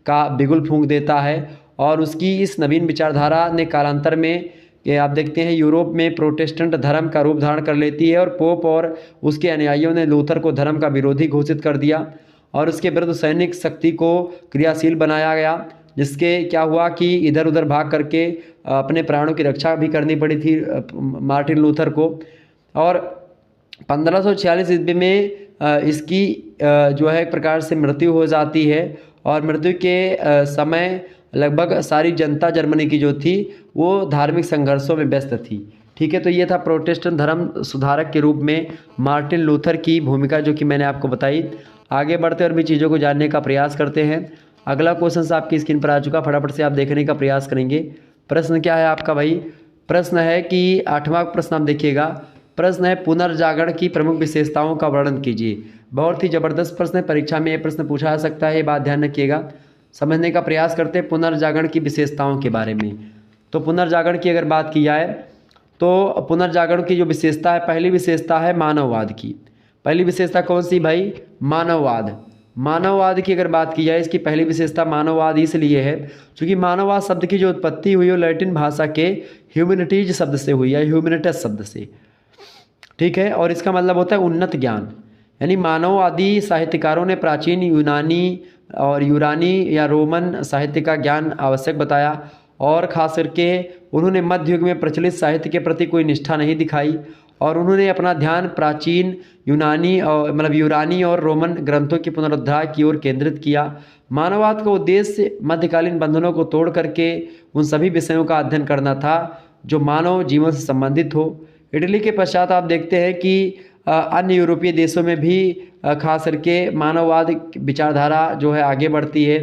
का बिगुल फूंक देता है। और उसकी इस नवीन विचारधारा ने कालांतर में आप देखते हैं यूरोप में प्रोटेस्टेंट धर्म का रूप धारण कर लेती है और पोप और उसके अनुयायियों ने लूथर को धर्म का विरोधी घोषित कर दिया और उसके विरुद्ध सैनिक शक्ति को क्रियाशील बनाया गया, जिसके क्या हुआ कि इधर उधर भाग करके अपने प्राणों की रक्षा भी करनी पड़ी थी मार्टिन लूथर को। और 1546 ईस्वी में इसकी जो है एक प्रकार से मृत्यु हो जाती है और मृत्यु के समय लगभग सारी जनता जर्मनी की जो थी वो धार्मिक संघर्षों में व्यस्त थी। ठीक है, तो ये था प्रोटेस्टेंट धर्म सुधारक के रूप में मार्टिन लूथर की भूमिका जो कि मैंने आपको बताई। आगे बढ़ते और भी चीज़ों को जानने का प्रयास करते हैं। अगला क्वेश्चन आपकी स्क्रीन पर आ चुका, फटाफट से आप देखने का प्रयास करेंगे। प्रश्न क्या है आपका भाई? प्रश्न है कि 8वां प्रश्न आप देखिएगा। प्रश्न है पुनर्जागरण की प्रमुख विशेषताओं का वर्णन कीजिए। बहुत ही ज़बरदस्त प्रश्न है, परीक्षा में ये प्रश्न पूछा जा सकता है, ये बात ध्यान रखिएगा। समझने का प्रयास करते हैं पुनर्जागरण की विशेषताओं के बारे में। तो पुनर्जागरण की अगर बात की जाए तो पुनर्जागरण की जो विशेषता है, पहली विशेषता है मानववाद की। पहली विशेषता कौन सी भाई? मानववाद। मानववाद की अगर बात की जाए, इसकी पहली विशेषता मानववाद इसलिए है क्योंकि मानववाद शब्द की जो उत्पत्ति हुई वो लैटिन भाषा के ह्यूमैनिटीज शब्द से हुई है, ह्यूमैनिटस शब्द से। ठीक है, और इसका मतलब होता है उन्नत ज्ञान। यानी मानववादी साहित्यकारों ने प्राचीन यूनानी और यूरानी या रोमन साहित्य का ज्ञान आवश्यक बताया और ख़ास करके उन्होंने मध्य युग में प्रचलित साहित्य के प्रति कोई निष्ठा नहीं दिखाई और उन्होंने अपना ध्यान प्राचीन यूनानी और यूरानी और रोमन ग्रंथों के पुनरुद्धार की ओर केंद्रित किया। मानववाद का उद्देश्य मध्यकालीन बंधनों को तोड़ करके उन सभी विषयों का अध्ययन करना था जो मानव जीवन से संबंधित हो। इटली के पश्चात आप देखते हैं कि अन्य यूरोपीय देशों में भी खास करके मानववाद विचारधारा जो है आगे बढ़ती है।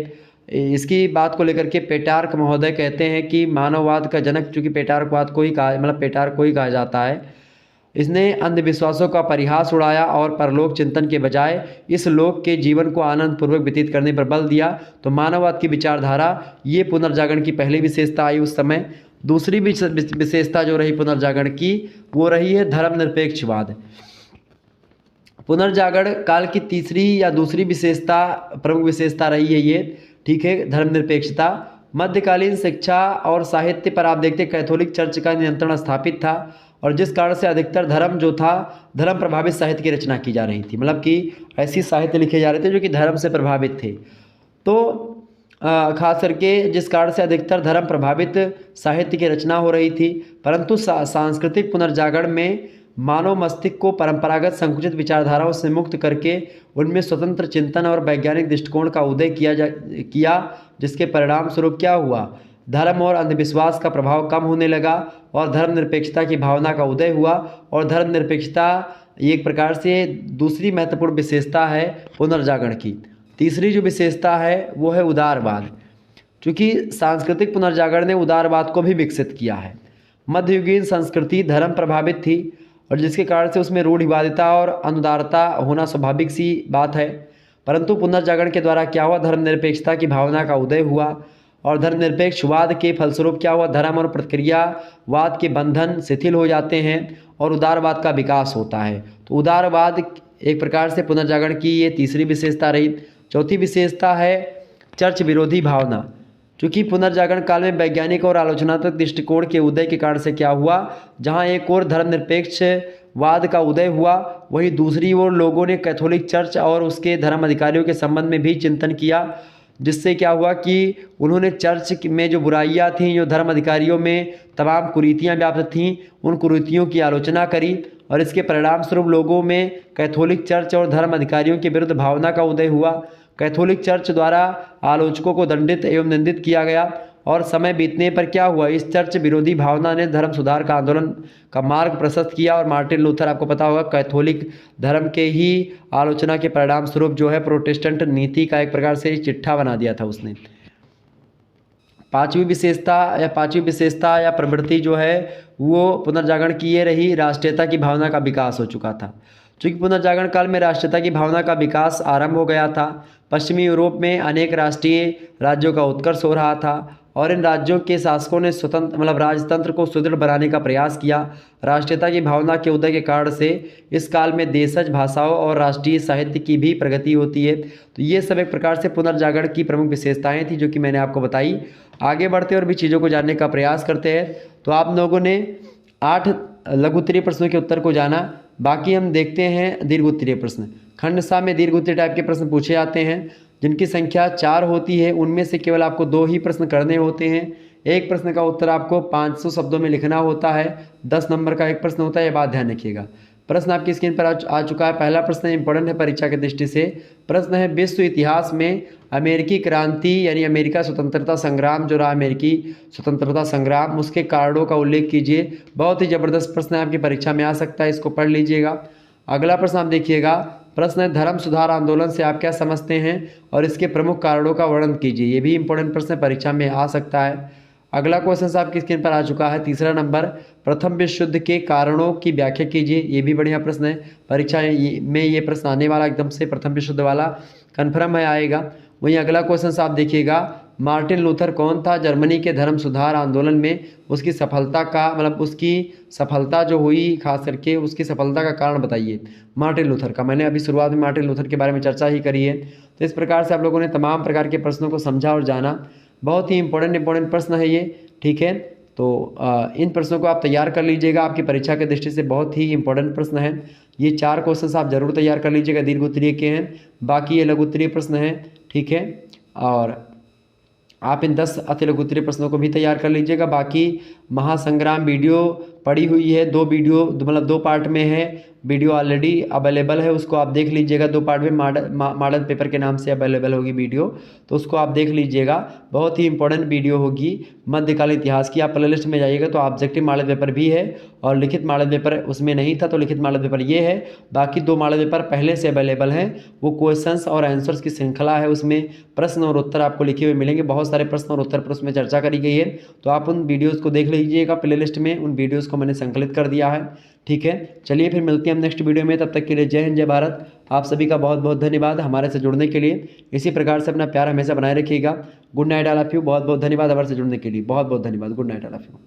इसकी बात को लेकर के पेटार्क महोदय कहते हैं कि मानववाद का जनक चूँकि पेटार्कवाद को ही कहा पेटार्क को ही कहा जाता है, इसने अंधविश्वासों का परिहास उड़ाया और परलोक चिंतन के बजाय इस लोक के जीवन को आनंदपूर्वक व्यतीत करने पर बल दिया। तो मानववाद की विचारधारा ये पुनर्जागरण की पहली विशेषता आई उस समय। दूसरी विशेषता जो रही पुनर्जागरण की वो रही है धर्मनिरपेक्षवाद। पुनर्जागरण काल की तीसरी या दूसरी विशेषता, प्रमुख विशेषता रही है ये। ठीक है, धर्मनिरपेक्षता। मध्यकालीन शिक्षा और साहित्य पर आप देखते कैथोलिक चर्च का नियंत्रण स्थापित था और जिस कारण से अधिकतर धर्म जो था धर्म प्रभावित साहित्य की रचना की जा रही थी, मतलब कि ऐसी साहित्य लिखे जा रहे थे जो कि धर्म से प्रभावित थे। तो खास करके जिस कारण से अधिकतर धर्म प्रभावित साहित्य की रचना हो रही थी, परंतु सांस्कृतिक पुनर्जागरण में मानव मस्तिष्क को परंपरागत संकुचित विचारधाराओं से मुक्त करके उनमें स्वतंत्र चिंतन और वैज्ञानिक दृष्टिकोण का उदय किया जिसके परिणाम स्वरूप क्या हुआ, धर्म और अंधविश्वास का प्रभाव कम होने लगा और धर्मनिरपेक्षता की भावना का उदय हुआ। और धर्मनिरपेक्षता एक प्रकार से दूसरी महत्वपूर्ण विशेषता है पुनर्जागरण की। तीसरी जो विशेषता है वो है उदारवाद। क्योंकि सांस्कृतिक पुनर्जागरण ने उदारवाद को भी विकसित किया है। मध्ययुगीन संस्कृति धर्म प्रभावित थी और जिसके कारण से उसमें रूढ़िवादिता और अनुदारता होना स्वाभाविक सी बात है, परंतु पुनर्जागरण के द्वारा क्या हुआ, धर्मनिरपेक्षता की भावना का उदय हुआ और धर्मनिरपेक्षवाद के फलस्वरूप क्या हुआ, धर्म और प्रतिक्रियावाद के बंधन शिथिल हो जाते हैं और उदारवाद का विकास होता है। तो उदारवाद एक प्रकार से पुनर्जागरण की ये तीसरी विशेषता रही। चौथी विशेषता है चर्च विरोधी भावना। क्योंकि पुनर्जागरण काल में वैज्ञानिक और आलोचनात्मक दृष्टिकोण के उदय के कारण से क्या हुआ, जहां एक और धर्मनिरपेक्ष वाद का उदय हुआ, वहीं दूसरी ओर लोगों ने कैथोलिक चर्च और उसके धर्म अधिकारियों के संबंध में भी चिंतन किया, जिससे क्या हुआ कि उन्होंने चर्च में जो बुराइयां थीं, जो धर्म अधिकारियों में तमाम कुरीतियां व्याप्त थीं, उन कुरीतियों की आलोचना करी और इसके परिणाम स्वरूप लोगों में कैथोलिक चर्च और धर्म अधिकारियों के विरुद्ध भावना का उदय हुआ। कैथोलिक चर्च द्वारा आलोचकों को दंडित एवं निंदित किया गया और समय बीतने पर क्या हुआ, इस चर्च विरोधी भावना ने धर्म सुधार का आंदोलन का मार्ग प्रशस्त किया और मार्टिन लूथर, आपको पता होगा, कैथोलिक धर्म के ही आलोचना के परिणाम स्वरूप जो है प्रोटेस्टेंट नीति का एक प्रकार से चिट्ठा बना दिया था उसने। पांचवी विशेषता या प्रवृत्ति जो है वो पुनर्जागरण की ये रही, राष्ट्रीयता की भावना का विकास हो चुका था। चूँकि पुनर्जागरण काल में राष्ट्रीयता की भावना का विकास आरंभ हो गया था, पश्चिमी यूरोप में अनेक राष्ट्रीय राज्यों का उत्कर्ष हो रहा था और इन राज्यों के शासकों ने राजतंत्र को सुदृढ़ बनाने का प्रयास किया। राष्ट्रीयता की भावना के उदय के कारण से इस काल में देशज भाषाओं और राष्ट्रीय साहित्य की भी प्रगति होती है। तो ये सब एक प्रकार से पुनर्जागरण की प्रमुख विशेषताएं थी जो कि मैंने आपको बताई। आगे बढ़ते और भी चीज़ों को जानने का प्रयास करते हैं। तो आप लोगों ने 8 लघु उत्तरीय प्रश्नों के उत्तर को जाना, बाकी हम देखते हैं दीर्घ उत्तरीय प्रश्न। खंड सा में दीर्घ उत्तरीय टाइप के प्रश्न पूछे जाते हैं जिनकी संख्या 4 होती है, उनमें से केवल आपको 2 ही प्रश्न करने होते हैं। एक प्रश्न का उत्तर आपको 500 शब्दों में लिखना होता है, 10 नंबर का एक प्रश्न होता है, ये बात ध्यान रखिएगा। प्रश्न आपकी स्क्रीन पर आ चुका है। पहला प्रश्न इंपॉर्टेंट है परीक्षा की दृष्टि से। प्रश्न है, विश्व इतिहास में अमेरिकी क्रांति यानी अमेरिका स्वतंत्रता संग्राम जो रहा, अमेरिकी स्वतंत्रता संग्राम, उसके कारणों का उल्लेख कीजिए। बहुत ही जबरदस्त प्रश्न है, आपकी परीक्षा में आ सकता है, इसको पढ़ लीजिएगा। अगला प्रश्न आप देखिएगा, प्रश्न है, धर्म सुधार आंदोलन से आप क्या समझते हैं और इसके प्रमुख कारणों का वर्णन कीजिए। ये भी इंपॉर्टेंट प्रश्न परीक्षा में आ सकता है। अगला क्वेश्चन आपकी स्क्रीन पर आ चुका है, तीसरा नंबर, प्रथम विश्व युद्ध के कारणों की व्याख्या कीजिए। ये भी बढ़िया प्रश्न है, परीक्षा में ये प्रश्न आने वाला एकदम से, प्रथम विश्व युद्ध वाला कन्फर्म है आएगा। वहीं अगला क्वेश्चन आप देखिएगा, मार्टिन लूथर कौन था? जर्मनी के धर्म सुधार आंदोलन में उसकी सफलता का उसकी सफलता जो हुई, खास करके उसकी सफलता का कारण बताइए मार्टिन लूथर का। मैंने अभी शुरुआत में मार्टिन लूथर के बारे में चर्चा ही करी है। तो इस प्रकार से आप लोगों ने तमाम प्रकार के प्रश्नों को समझा और जाना। बहुत ही इंपॉर्टेंट प्रश्न है ये, ठीक है। तो इन प्रश्नों को आप तैयार कर लीजिएगा, आपकी परीक्षा की दृष्टि से बहुत ही इंपॉर्टेंट प्रश्न है। ये 4 क्वेश्चन आप जरूर तैयार कर लीजिएगा, दीर्घ उत्तरीय के हैं, बाकी ये लघु उत्तरीय प्रश्न हैं, ठीक है। और आप इन 10 अति लघु उत्तरीय प्रश्नों को भी तैयार कर लीजिएगा। बाकी महासंग्राम वीडियो पड़ी हुई है, 2 वीडियो 2 पार्ट में है, वीडियो ऑलरेडी अवेलेबल है, उसको आप देख लीजिएगा। 2 पार्ट में मॉडल पेपर के नाम से अवेलेबल होगी वीडियो, तो उसको आप देख लीजिएगा। बहुत ही इंपॉर्टेंट वीडियो होगी मध्यकालीन इतिहास की। आप प्लेलिस्ट में जाइएगा तो ऑब्जेक्टिव मॉडल पेपर भी है और लिखित मॉडल पेपर उसमें नहीं था, तो लिखित मॉडल पेपर ये है। बाकी 2 मॉडल पेपर पहले से अवेलेबल हैं, वो क्वेश्चंस और आंसर्स की श्रृंखला है, उसमें प्रश्न और उत्तर आपको लिखे हुए मिलेंगे। बहुत सारे प्रश्न और उत्तर पर उसमें चर्चा करी गई है, तो आप उन वीडियोज़ को देख लीजिएगा प्लेलिस्ट में, उन वीडियोज़ को मैंने संकलित कर दिया है, ठीक है। चलिए फिर मिलते हैं हम नेक्स्ट वीडियो में, तब तक के लिए जय हिंद जय भारत। आप सभी का बहुत बहुत धन्यवाद हमारे से जुड़ने के लिए। इसी प्रकार से अपना प्यार हमेशा बनाए रखिएगा। Good night all of you, बहुत बहुत धन्यवाद हमारे से जुड़ने के लिए, बहुत बहुत धन्यवाद। Good night all of you.